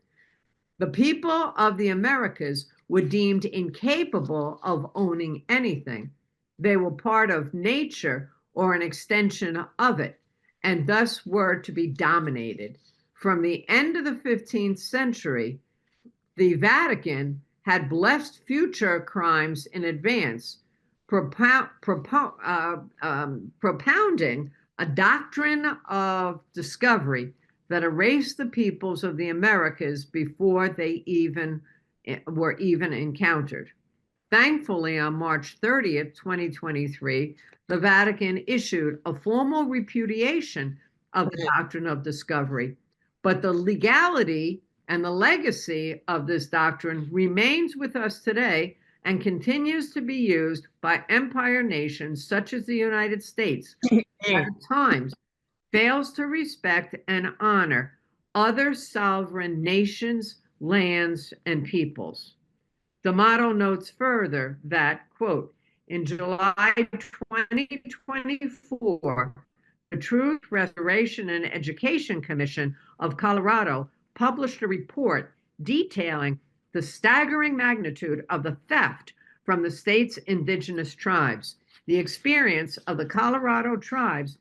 B: The people of the Americas were deemed incapable of owning anything. They were part of nature or an extension of it, and thus were to be dominated. From the end of the 15th century, the Vatican had blessed future crimes in advance, propounding a doctrine of discovery that erased the peoples of the Americas before they were even encountered. Thankfully, on March 30th, 2023, the Vatican issued a formal repudiation of the doctrine of discovery, but the legality and the legacy of this doctrine remains with us today and continues to be used by empire nations such as the United States, at times fails to respect and honor other sovereign nations, lands, and peoples. D'Amato notes further that, quote, in July 2024, the Truth, Restoration, and Education Commission of Colorado published a report detailing the staggering magnitude of the theft from the state's indigenous tribes. The experience of the Colorado tribes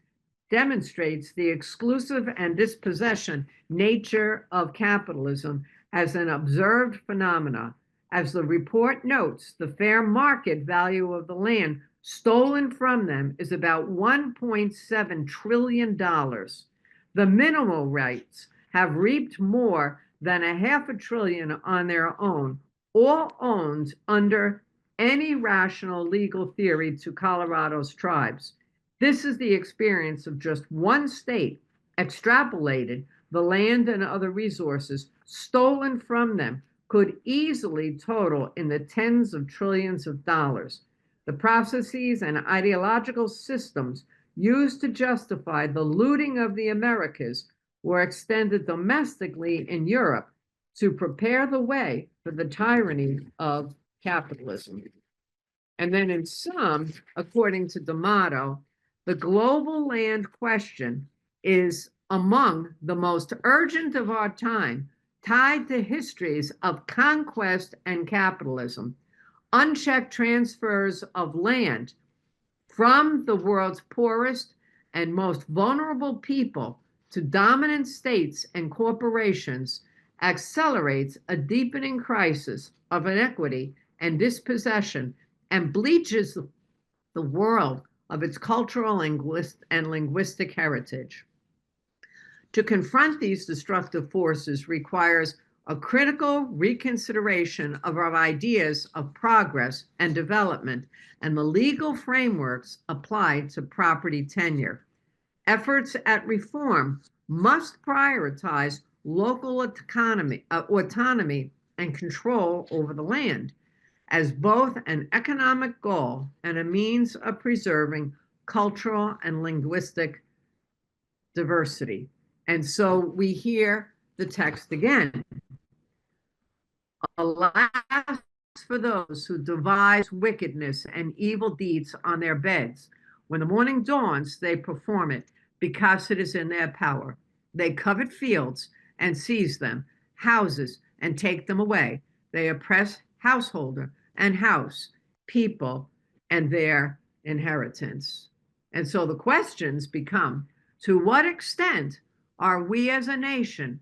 B: demonstrates the exclusive and dispossession nature of capitalism as an observed phenomena. As the report notes, the fair market value of the land stolen from them is about $1.7 trillion. The mineral rights have reaped more than $500 billion on their own, all owned under any rational legal theory to Colorado's tribes. This is the experience of just one state extrapolated. The land and other resources stolen from them could easily total in the tens of trillions of dollars. The processes and ideological systems used to justify the looting of the Americas were extended domestically in Europe to prepare the way for the tyranny of capitalism. And then in sum, according to D'Amato, the global land question is among the most urgent of our time, tied to histories of conquest and capitalism, unchecked transfers of land from the world's poorest and most vulnerable people to dominant states and corporations accelerates a deepening crisis of inequity and dispossession and bleaches the world of its cultural and linguistic heritage. To confront these destructive forces requires a critical reconsideration of our ideas of progress and development and the legal frameworks applied to property tenure. Efforts at reform must prioritize local autonomy and control over the land as both an economic goal and a means of preserving cultural and linguistic diversity. And so we hear the text again. Alas for those who devise wickedness and evil deeds on their beds. When the morning dawns, they perform it because it is in their power. They covet fields and seize them, houses and take them away. They oppress householder and house, people, and their inheritance. And so the questions become, to what extent are we as a nation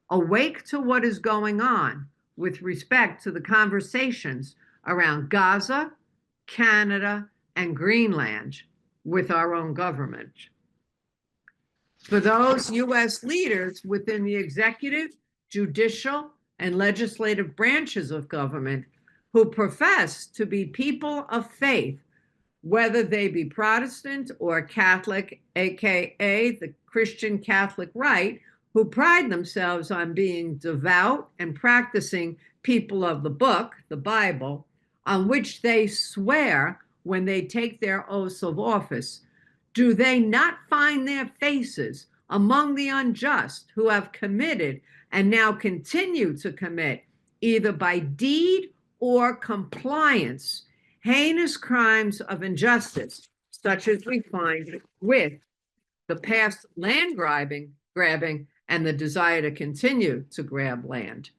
B: awake to what is going on with respect to the conversations around Gaza, Canada, and Greenland with our own government? For those U.S. leaders within the executive, judicial, and legislative branches of government who profess to be people of faith, whether they be Protestant or Catholic, aka the Christian Catholic right, who pride themselves on being devout and practicing people of the book, the Bible, on which they swear when they take their oaths of office, do they not find their faces among the unjust who have committed and now continue to commit, either by deed or compliance, heinous crimes of injustice, such as we find with the past land grabbing, and the desire to continue to grab land?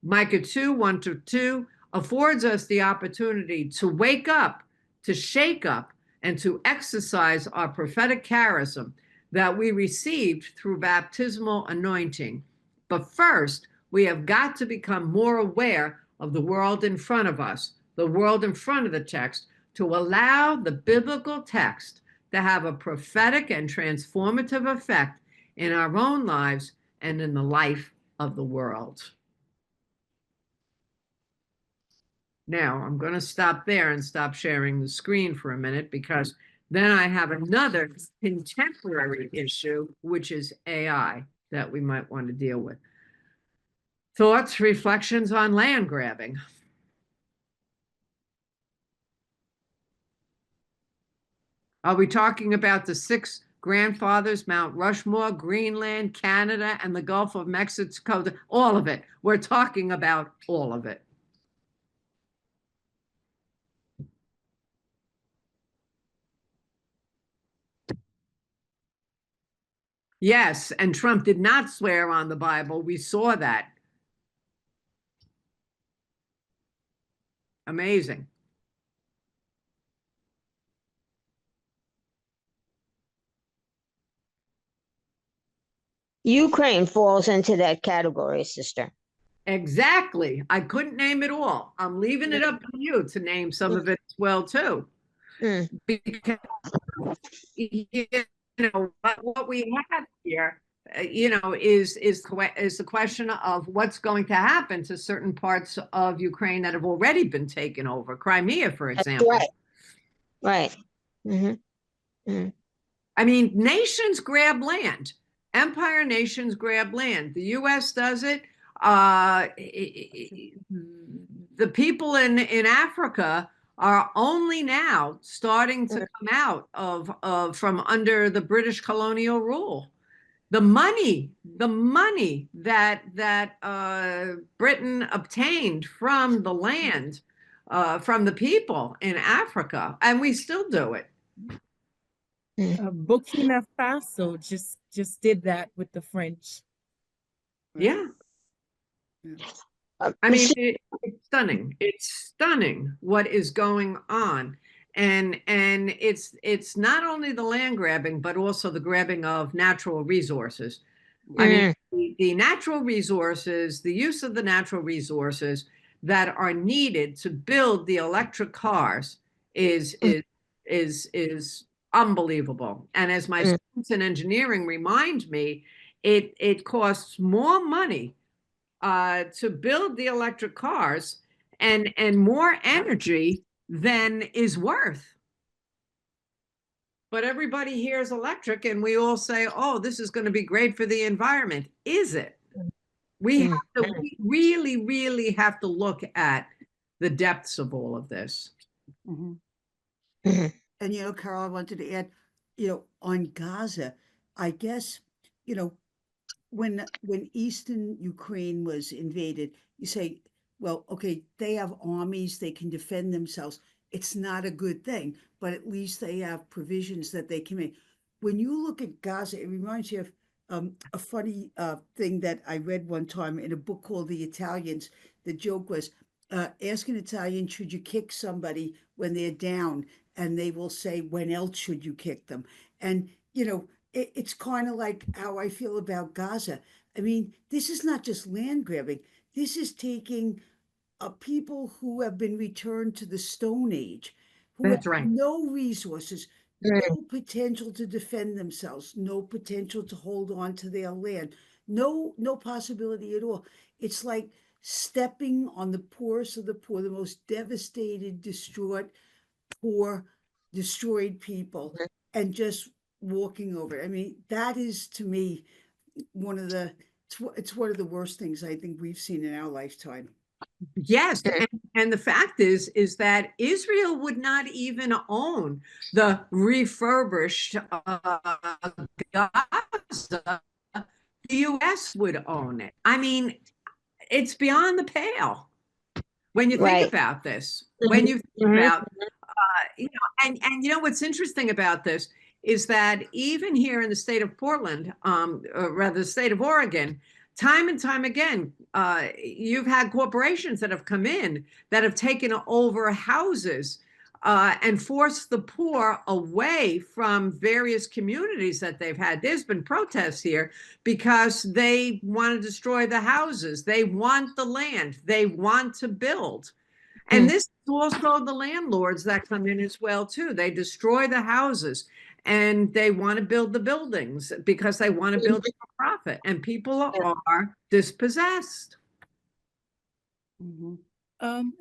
B: Micah 2, 1-2 affords us the opportunity to wake up, to shake up, and to exercise our prophetic charism that we received through baptismal anointing. But first, we have got to become more aware of the world in front of us, the world in front of the text, to allow the biblical text to have a prophetic and transformative effect in our own lives and in the life of the world. Now, I'm going to stop there and stop sharing the screen for a minute, because then I have another contemporary issue, which is AI, that we might want to deal with. Thoughts, reflections on land grabbing. Are we talking about the 6 grandfathers, Mount Rushmore, Greenland, Canada, and the Gulf of Mexico? All of it. We're talking about all of it. Yes, and Trump did not swear on the Bible. We saw that. Amazing.
D: Ukraine falls into that category, sister.
B: Exactly. I couldn't name it all. I'm leaving it up to you to name some of it as well, too. Because, you know, what we have here, you know, is the question of what's going to happen to certain parts of Ukraine that have already been taken over. Crimea, for example.
D: Right. Right.
B: I mean, nations grab land. Empire nations grab land. The U.S. does it. The people in Africa are only now starting to come out of from under the British colonial rule. The money that Britain obtained from the land, from the people in Africa, and we still do it.
C: Burkina Faso just did that with the French.
B: Yeah. I mean, it's stunning. It's stunning what is going on. And it's not only the land grabbing, but also the grabbing of natural resources. I mean, the natural resources, the use of the natural resources that are needed to build the electric cars is unbelievable. And as my students in engineering remind me, it costs more money to build the electric cars and more energy than is worth. But everybody hears electric and we all say, oh, this is going to be great for the environment. Is it? We really, really have to look at the depths of all of this.
A: And, you know, Carol, I wanted to add, you know, on Gaza, I guess, you know, when Eastern Ukraine was invaded, you say, well, okay, they have armies, they can defend themselves. It's not a good thing, but at least they have provisions that they can make. When you look at Gaza, it reminds you of a funny thing that I read one time in a book called The Italians. The joke was, ask an Italian, should you kick somebody when they're down? And they will say, when else should you kick them? And, it's kind of like how I feel about Gaza. I mean, this is not just land grabbing. This is taking people who have been returned to the Stone Age, who have
B: That's right.
A: no resources,
D: Mm.
A: no potential to defend themselves, no potential to hold on to their land, no possibility at all. It's like stepping on the poorest of the poor, the most devastated, distraught, poor, destroyed people, and just walking over it. I mean, that is to me one of the it's one of the worst things I think we've seen in our lifetime.
B: Yes, and the fact is that Israel would not even own the refurbished Gaza. The U.S. would own it. I mean, it's beyond the pale when you think
D: Right.
B: about this. When you think
D: Mhm.
B: about, and what's interesting about this is that even here in the state of Portland, or rather the state of Oregon, time and time again, you've had corporations that have come in that have taken over houses and forced the poor away from various communities that they've had. There's been protests here because they want to destroy the houses. They want the land. They want to build. And this is also the landlords that come in as well, too. They destroy the houses and they want to build the buildings because they want to build for profit. And people are dispossessed.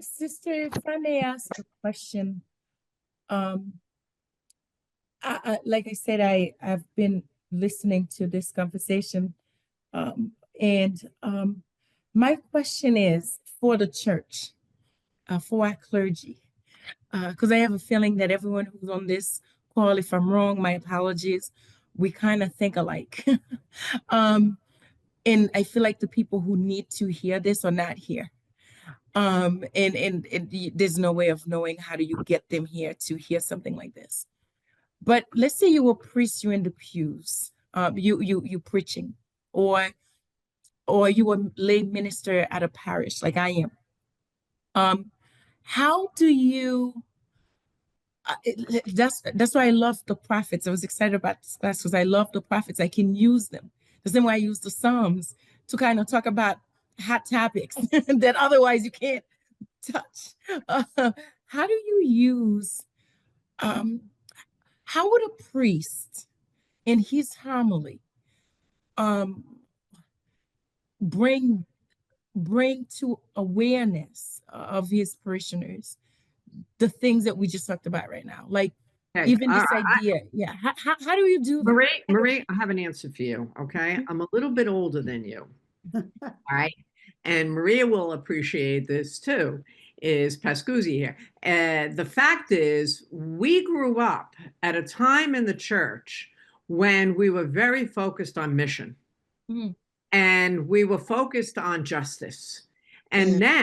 C: Sister, if I may ask a question, like I said, I've been listening to this conversation, and my question is for the church, for our clergy, because I have a feeling that everyone who's on this call, if I'm wrong, my apologies, we kind of think alike. And I feel like the people who need to hear this are not here. And there's no way of knowing how do you get them here to hear something like this. But let's say you were a priest, you're in the pews, you preaching, or you were a lay minister at a parish like I am. How do you that's why I love the prophets. I was excited about this class because I love the prophets. I can use them. The same way I use the Psalms to kind of talk about hot topics that otherwise you can't touch. How do you use, how would a priest in his homily um, bring to awareness of his parishioners the things that we just talked about right now? Like
B: Okay.
C: even this idea, yeah. How do you do that?
B: Marie, I have an answer for you. Okay. I'm a little bit older than you. All right. And Maria will appreciate this too, is Pascuzzi here. The fact is, we grew up at a time in the church when we were very focused on mission and we were focused on justice. And now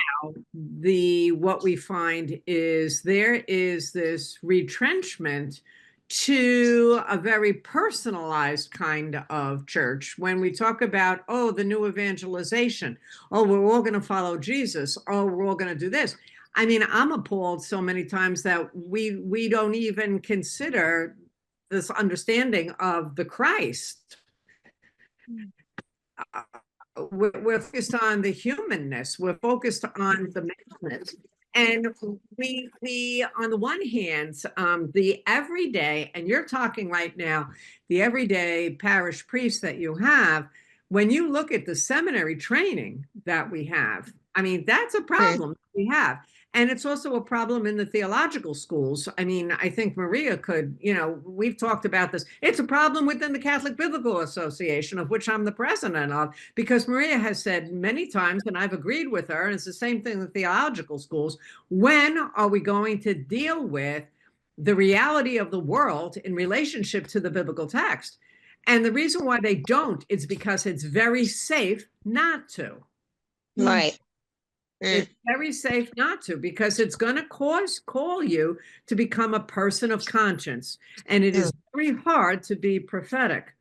B: what we find is there is this retrenchment to a very personalized kind of church. When we talk about, oh, the new evangelization, oh, we're all going to follow Jesus, oh, we're all going to do this. I mean, I'm appalled so many times that we don't even consider this understanding of the Christ. We're focused on the humanness. We're focused on the maleness. And we on the one hand, the everyday, and you're talking right now, the everyday parish priest that you have, when you look at the seminary training that we have, I mean, that's a problem we have. And it's also a problem in the theological schools. I mean, I think Maria could, we've talked about this. It's a problem within the Catholic Biblical Association, of which I'm the president of, because Maria has said many times, and I've agreed with her, and it's the same thing in the theological schools, when are we going to deal with the reality of the world in relationship to the biblical text? And the reason why they don't is because it's very safe not to.
D: Right.
B: It's very safe not to, because it's going to call you to become a person of conscience. And it is very hard to be prophetic.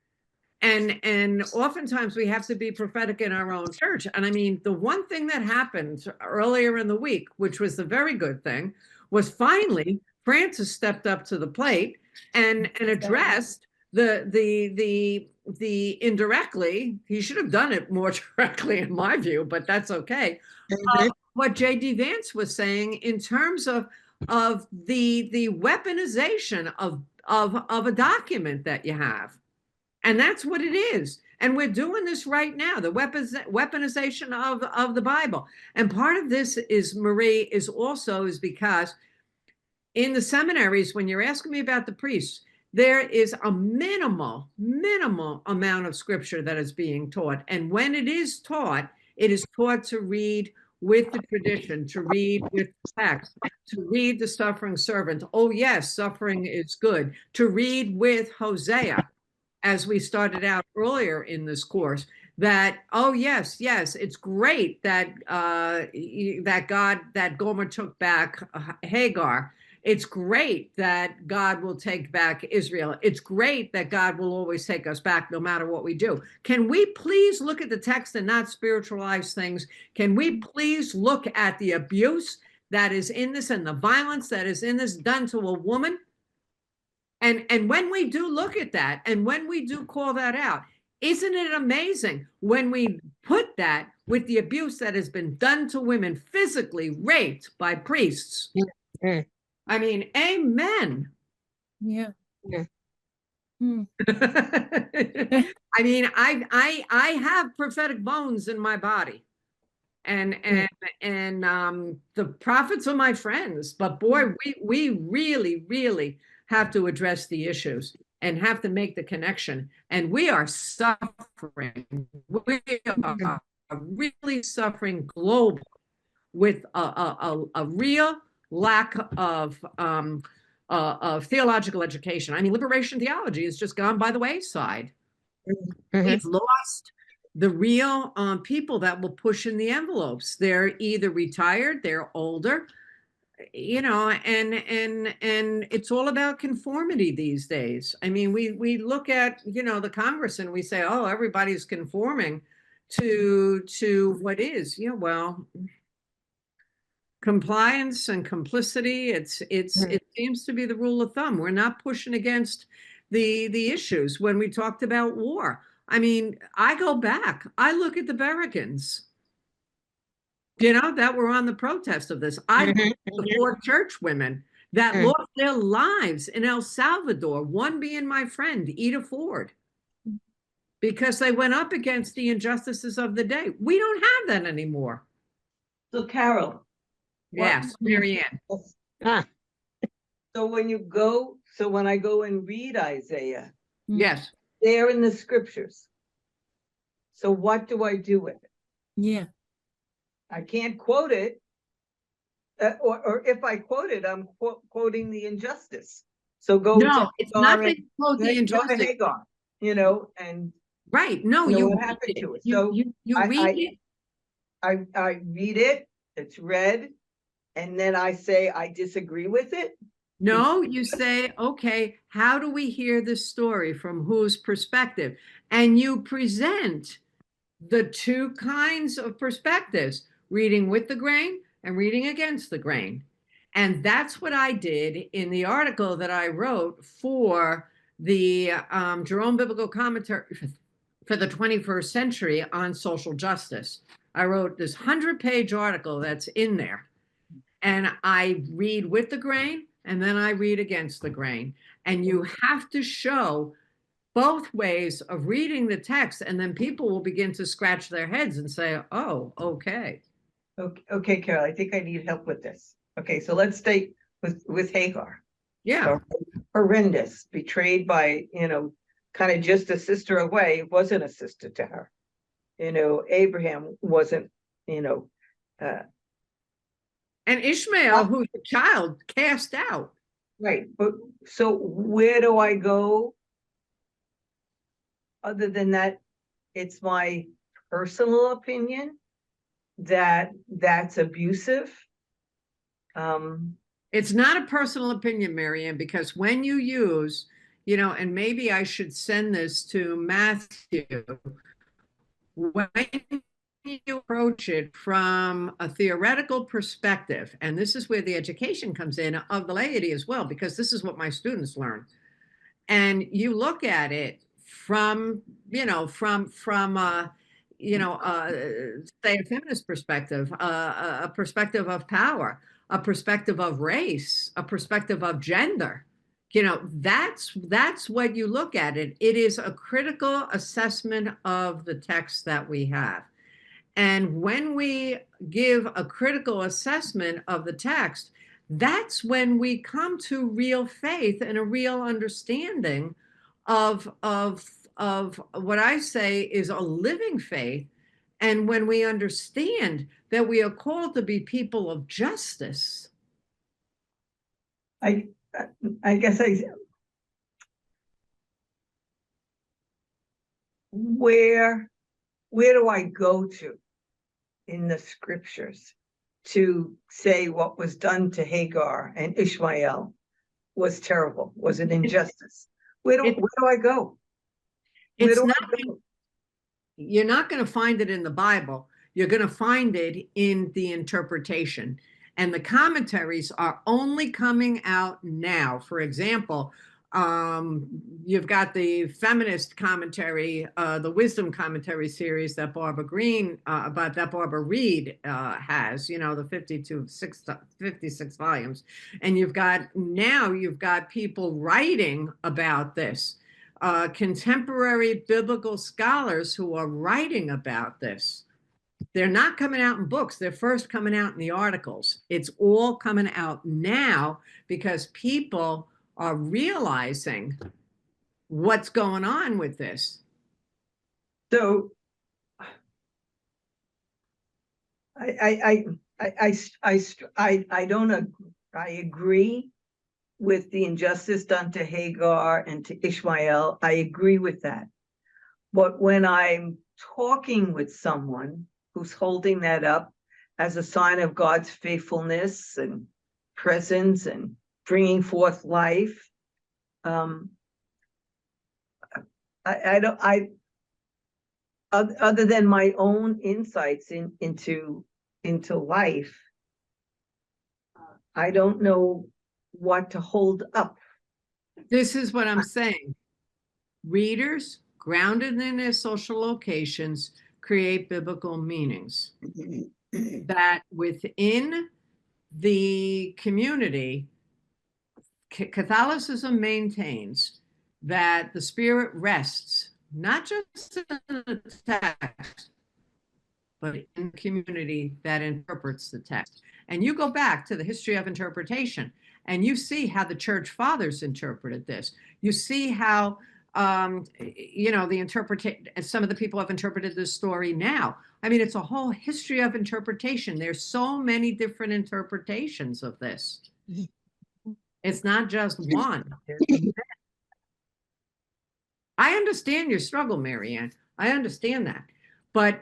B: And oftentimes we have to be prophetic in our own church. And I mean, the one thing that happened earlier in the week, which was the very good thing, was finally Francis stepped up to the plate and addressed the indirectly. He should have done it more directly, in my view, but that's okay. What J.D. Vance was saying in terms of the weaponization of a document that you have. And that's what it is. And we're doing this right now, the weaponization of the Bible. And part of this is, Marie, is because in the seminaries, when you're asking me about the priests, there is a minimal amount of scripture that is being taught. And when it is taught to read with the tradition, to read with text, to read the suffering servant. Oh, yes, suffering is good. To read with Hosea, as we started out earlier in this course, that, oh, yes, it's great that that Gomer took back Hagar. It's great that God will take back Israel. It's great that God will always take us back no matter what we do. Can we please look at the text and not spiritualize things? Can we please look at the abuse that is in this and the violence that is in this done to a woman? And when we do look at that, and when we do call that out, isn't it amazing when we put that with the abuse that has been done to women, physically raped by priests? I mean, amen.
C: Yeah.
B: I mean, I have prophetic bones in my body, and the prophets are my friends. But boy, we really have to address the issues and have to make the connection. And we are suffering. We are really suffering globally with a real lack of theological education. I mean, liberation theology has just gone by the wayside. We've lost the real people that will push in the envelopes. They're either retired, they're older, you know, and it's all about conformity these days. I mean, we look at, you know, the Congress and we say, oh, everybody's conforming to what is, you know, well, compliance and complicity, it seems to be the rule of thumb. We're not pushing against the issues. When we talked about war, I mean, I go back, I look at the Berrigans, you know, that were on the protest of this. I look at the 4 church women that lost their lives in El Salvador, one being my friend, Ida Ford, because they went up against the injustices of the day. We don't have that anymore.
E: So Carol.
B: Yes, Marianne.
E: So when I go and read Isaiah,
B: Yes.
E: they're in the scriptures. So what do I do with it?
C: Yeah.
E: I can't quote it. Or if I quote it, I'm quoting the injustice. So go.
B: No, it's not that you quote the
E: Go to
B: injustice.
E: Hagar, you know, and
B: right. No,
E: you know
B: you
E: what
B: read
E: happened
B: it.
E: to it.
B: You,
E: So
B: you read it.
E: I read it, it's read, and then I say I disagree with it.
B: No, you say, okay, how do we hear this story, from whose perspective? And you present the 2 kinds of perspectives, reading with the grain and reading against the grain. And that's what I did in the article that I wrote for the Jerome Biblical Commentary for the 21st Century on social justice. I wrote this 100-page article that's in there. And I read with the grain, and then I read against the grain. And you have to show both ways of reading the text, and then people will begin to scratch their heads and say, oh, okay.
E: Okay, Carol, I think I need help with this. Okay, so let's stay with Hagar.
B: Yeah.
E: Horrendous, betrayed by, you know, kind of just a sister away, wasn't a sister to her. You know, Abraham wasn't, you know.
B: And Ishmael, who's a child, cast out.
E: Right, but so where do I go other than that, it's my personal opinion that that's abusive.
B: It's not a personal opinion, Marianne, because when you use, and maybe I should send this to Matthew, when you approach it from a theoretical perspective, and this is where the education comes in of the laity as well, because this is what my students learn. And you look at it from, say a feminist perspective, a perspective of power, a perspective of race, a perspective of gender. That's what you look at it. It is a critical assessment of the text that we have. And when we give a critical assessment of the text, that's when we come to real faith and a real understanding of what I say is a living faith. And when we understand that we are called to be people of justice.
E: I guess where do I go to in the scriptures to say what was done to Hagar and Ishmael was terrible, was an injustice? Where do I go?
B: You're not going to find it in the Bible. You're going to find it in the interpretation. And the commentaries are only coming out now. For example, you've got the feminist commentary, the wisdom commentary series that Barbara Reed has, the 56 volumes. And you've got people writing about this, contemporary biblical scholars who are writing about this. They're not coming out in books. They're first coming out in the articles. It's all coming out now because people are realizing what's going on with this.
E: So I agree with the injustice done to Hagar and to Ishmael. I agree with that. But when I'm talking with someone who's holding that up as a sign of God's faithfulness and presence and bringing forth life, other than my own insights into life, I don't know what to hold up.
B: This is what I'm saying. Readers, grounded in their social locations, create biblical meanings. That within the community, Catholicism maintains that the Spirit rests not just in the text, but in the community that interprets the text. And you go back to the history of interpretation, and you see how the church fathers interpreted this. You see how, some of the people have interpreted this story now. I mean, it's a whole history of interpretation. There's so many different interpretations of this. It's not just one. I understand your struggle, Marianne. I understand that. But,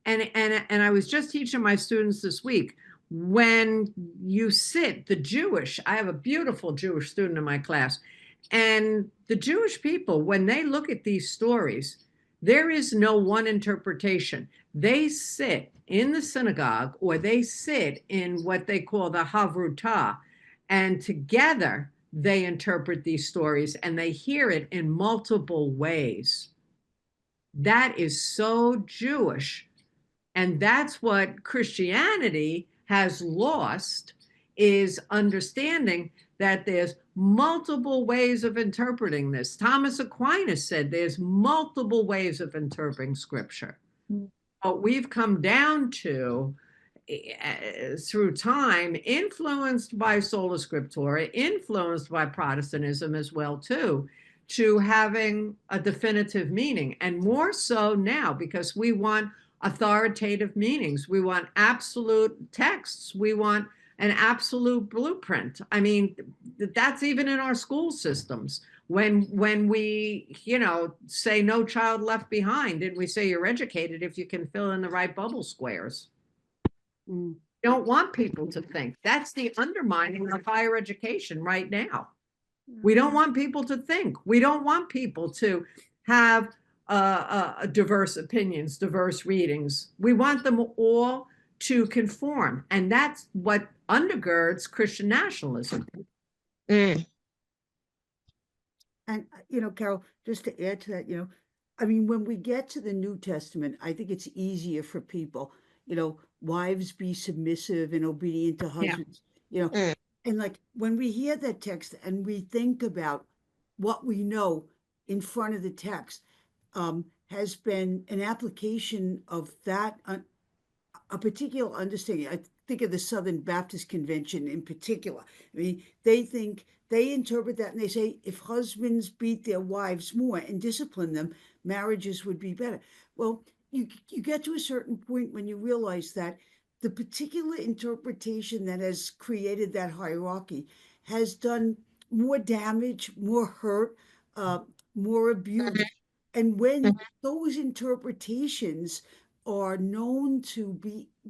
B: and I was just teaching my students this week, when you sit, I have a beautiful Jewish student in my class, and the Jewish people, when they look at these stories, there is no one interpretation. They sit in the synagogue, or they sit in what they call the Havrutah, and together they interpret these stories and they hear it in multiple ways. That is so Jewish. And that's what Christianity has lost, is understanding that there's multiple ways of interpreting this. Thomas Aquinas said there's multiple ways of interpreting scripture. But we've come down to, through time, influenced by sola scriptura, influenced by Protestantism as well too, to having a definitive meaning, and more so now because we want authoritative meanings. We want absolute texts. We want an absolute blueprint. I mean, that's even in our school systems. When we, say no child left behind, and we say you're educated if you can fill in the right bubble squares.
A: Mm.
B: Don't want people to think. That's the undermining of higher education right now. We don't want people to think. We don't want people to have diverse opinions, diverse readings. We want them all to conform. And that's what undergirds Christian nationalism.
D: Mm.
A: And, Carol, just to add to that, I mean, when we get to the New Testament, I think it's easier for people, wives be submissive and obedient to
B: Yeah.
A: husbands,
D: Mm.
A: and like when we hear that text and we think about what we know in front of the text, has been an application of that, a particular understanding. I think of the Southern Baptist Convention in particular. I mean, they interpret that and they say if husbands beat their wives more and discipline them, marriages would be better. Well, you get to a certain point when you realize that the particular interpretation that has created that hierarchy has done more damage, more hurt, more abuse. And when those interpretations are known to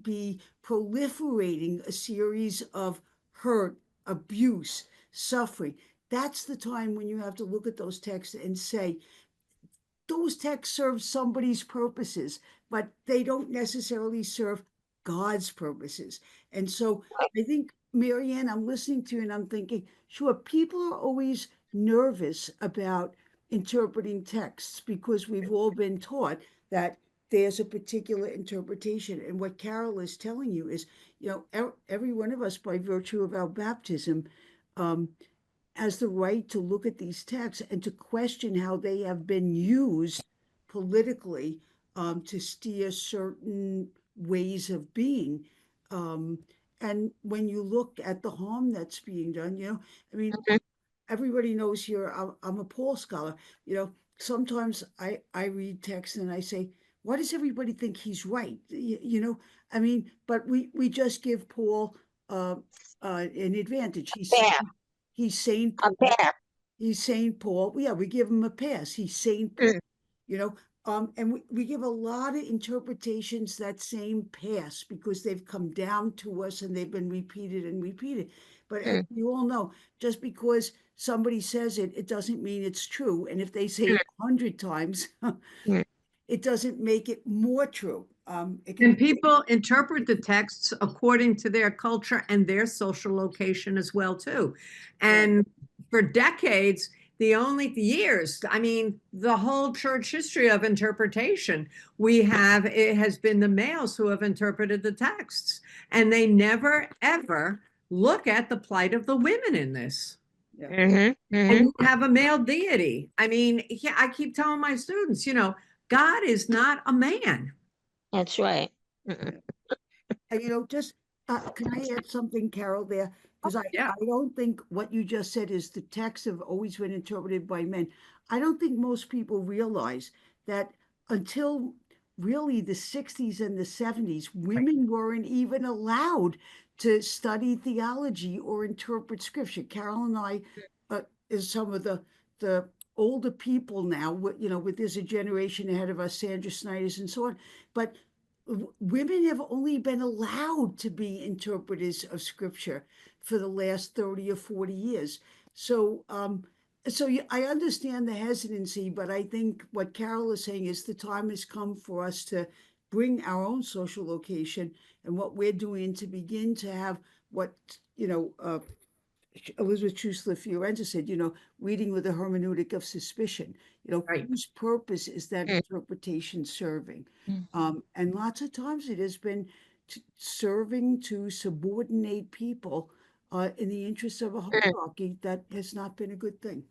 A: be proliferating a series of hurt, abuse, suffering, that's the time when you have to look at those texts and say, those texts serve somebody's purposes, but they don't necessarily serve God's purposes. And so I think, Marianne, I'm listening to you and I'm thinking, sure, people are always nervous about interpreting texts because we've all been taught that there's a particular interpretation. And what Carol is telling you is, every one of us, by virtue of our baptism, has the right to look at these texts and to question how they have been used politically, to steer certain ways of being. And when you look at the harm that's being done, I mean, everybody knows here I'm a Paul scholar. Sometimes I read texts and I say, why does everybody think he's right? I mean, but we just give Paul an advantage.
D: Fair.
A: He's Saint
D: A
A: Paul.
D: pair.
A: He's Saint Paul. Yeah, we give him a pass. He's Saint Paul. And we give a lot of interpretations that same pass because they've come down to us and they've been repeated and repeated. But as you all know, just because somebody says it, it doesn't mean it's true. And if they say it 100 times, it doesn't make it more true.
B: And people interpret the texts according to their culture and their social location as well, too. And for decades, the whole church history of interpretation, it has been the males who have interpreted the texts. And they never, ever look at the plight of the women in this. And you have a male deity. I mean, I keep telling my students, God is not a man.
D: That's right.
A: And just can I add something, Carol, there? Because
B: Yeah.
A: I don't think what you just said is the texts have always been interpreted by men. I don't think most people realize that until really the 60s and the 70s, women weren't even allowed to study theology or interpret scripture. Carol and I, is some of the older people now, with there's a generation ahead of us, Sandra Snyder's and so on. But women have only been allowed to be interpreters of scripture for the last 30 or 40 years. So, I understand the hesitancy, but I think what Carol is saying is the time has come for us to bring our own social location and what we're doing to begin to have what, Elizabeth Trusler Fiorenza said, reading with a hermeneutic of suspicion,
B: Right.
A: whose purpose is that interpretation serving? And lots of times it has been serving to subordinate people in the interest of a hierarchy that has not been a good thing.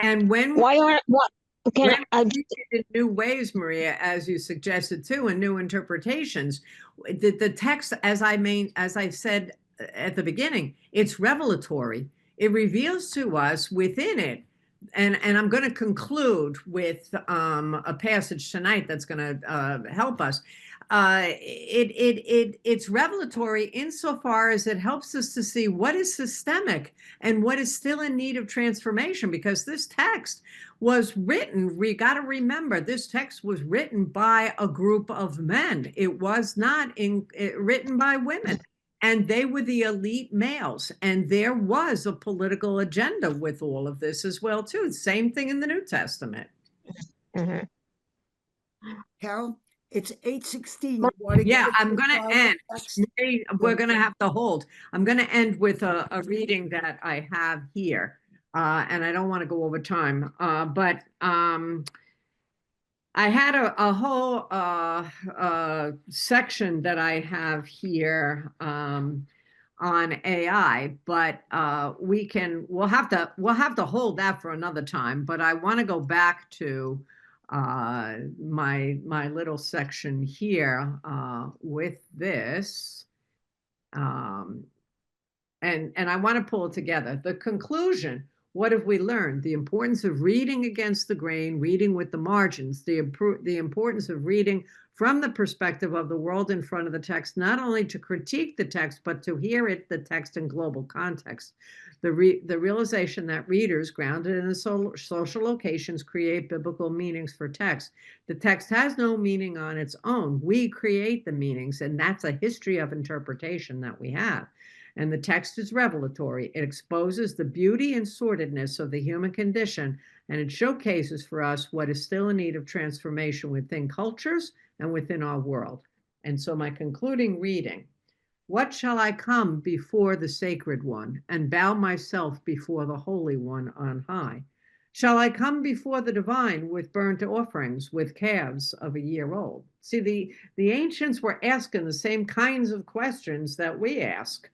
B: And when
D: Can I
B: in new ways, Maria, as you suggested too, and new interpretations, the text, as I said at the beginning, it's revelatory. It reveals to us within it, and I'm going to conclude with a passage tonight that's going to help us. it's revelatory insofar as it helps us to see what is systemic and what is still in need of transformation, because this text was written, we got to remember, this text was written by a group of men. It was not written by women. And they were the elite males. And there was a political agenda with all of this as well, too. Same thing in the New Testament.
D: Mhm.
A: Carol, it's 8:16. You want to
B: Yeah,
A: get
B: I'm
A: into
B: going to
A: Bible
B: end.
A: text?
B: We're going to have to hold. I'm going to end with a reading that I have here. And I don't want to go over time, but I had a whole section that I have here on AI, but we'll have to hold that for another time. But I want to go back to my little section here with this. And I want to pull it together. The conclusion, what have we learned? The importance of reading against the grain, reading with the margins, the importance of reading from the perspective of the world in front of the text, not only to critique the text, but to hear the text in global context. The realization that readers grounded in the social locations create biblical meanings for text. The text has no meaning on its own. We create the meanings, and that's a history of interpretation that we have. And the text is revelatory. It exposes the beauty and sordidness of the human condition, and it showcases for us what is still in need of transformation within cultures and within our world. And so my concluding reading, what shall I come before the sacred one and bow myself before the Holy One on high? Shall I come before the divine with burnt offerings, with calves of a year old? See, the ancients were asking the same kinds of questions that we ask.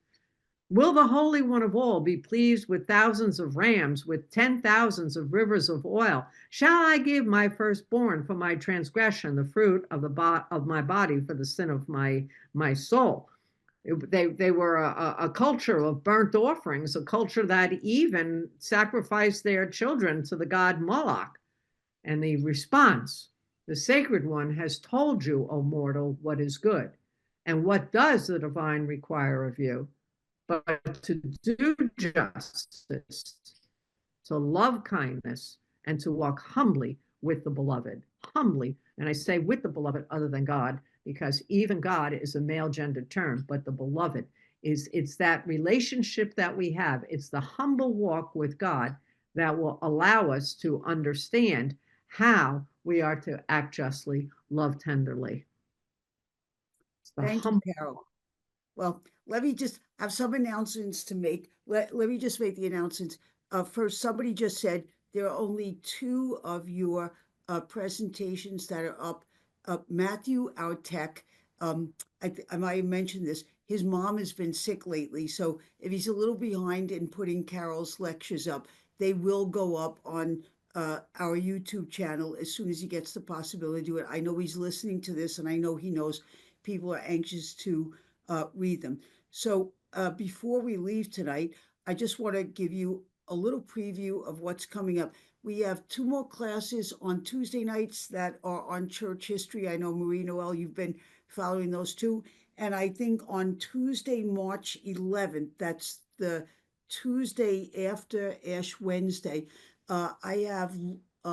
B: Will the Holy One of all be pleased with thousands of rams, with 10,000s of rivers of oil? Shall I give my firstborn for my transgression, the fruit of my body for the sin of my soul? They were a culture of burnt offerings, a culture that even sacrificed their children to the god Moloch. And the response, the sacred one has told you, O mortal, what is good. And what does the divine require of you? But to do justice, to love kindness, and to walk humbly with the beloved. Humbly, and I say with the beloved other than God, because even God is a male gendered term, but the beloved it's that relationship that we have. It's the humble walk with God that will allow us to understand how we are to act justly, love tenderly. It's the
A: Thank you,
B: humble.
A: Carol. Well, let me just have some announcements to make. Let me just make the announcements. First, somebody just said there are only 2 of your presentations that are up. Matthew, our tech, I might have mentioned this. His mom has been sick lately, so if he's a little behind in putting Carol's lectures up, they will go up on our YouTube channel as soon as he gets the possibility to do it. I know he's listening to this, and I know he knows people are anxious to read them. So before we leave tonight, I just want to give you a little preview of what's coming up. We have 2 more classes on Tuesday nights that are on church history. I know Marie Noel, you've been following those too. And I think on Tuesday, March 11th, that's the Tuesday after Ash Wednesday, I have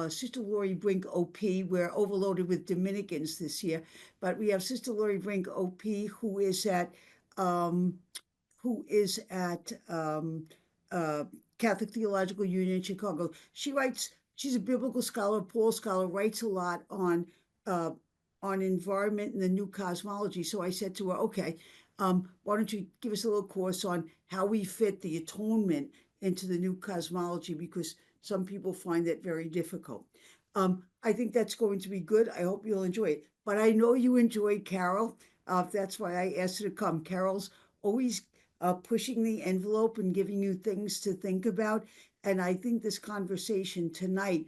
A: Sister Lori Brink OP. We're overloaded with Dominicans this year, but we have Sister Lori Brink OP, who is at um, Catholic Theological Union in Chicago. She's a biblical scholar, Paul scholar, writes a lot on environment and the new cosmology. So I said to her, okay, why don't you give us a little course on how we fit the atonement into the new cosmology, because some people find that very difficult. I think that's going to be good. I hope you'll enjoy it. But I know you enjoyed Carol. That's why I asked her to come. Carol's always pushing the envelope and giving you things to think about. And I think this conversation tonight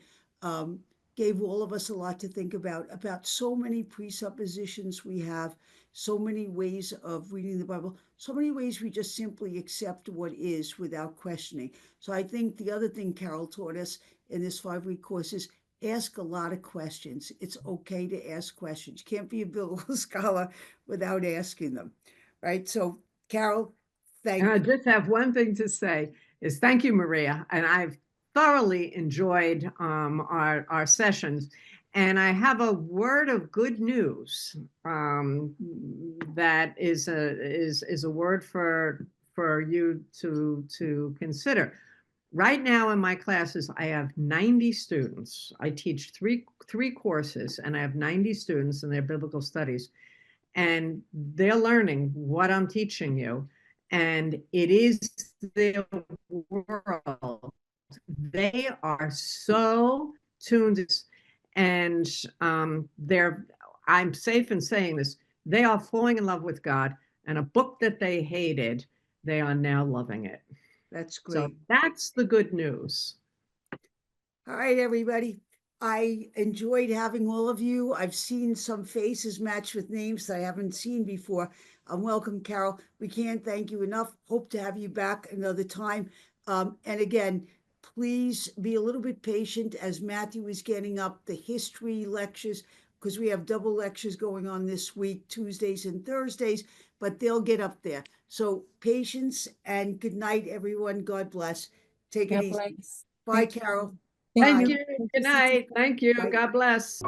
A: gave all of us a lot to think about so many presuppositions we have, so many ways of reading the Bible, so many ways we just simply accept what is without questioning. So I think the other thing Carol taught us in this 5-week course is ask a lot of questions. It's okay to ask questions. You can't be a biblical scholar without asking them, right? So, Carol, thank
B: And I
A: you.
B: just have one thing to say is thank you, Maria. And I've thoroughly enjoyed our sessions. And I have a word of good news that is a word for you to consider. Right now in my classes, I have 90 students. I teach three courses, and I have 90 students in their biblical studies, and they're learning what I'm teaching you, and it is their world. They are so tuned, and I'm safe in saying this, they are falling in love with God, and a book that they hated, they are now loving it.
A: That's
B: So
A: great.
B: that's the good news.
A: All right, everybody. I enjoyed having all of you. I've seen some faces match with names that I haven't seen before. Welcome, Carol. We can't thank you enough. Hope to have you back another time. And again, please be a little bit patient as Matthew is getting up the history lectures, because we have double lectures going on this week, Tuesdays and Thursdays, but they'll get up there. So patience and good night, everyone. God bless. Take it
C: God
A: easy.
C: bless.
A: Bye,
C: Thank you.
A: Carol.
B: Thank
A: Bye.
B: you. Good night. Thank you.
A: Bye.
B: God bless.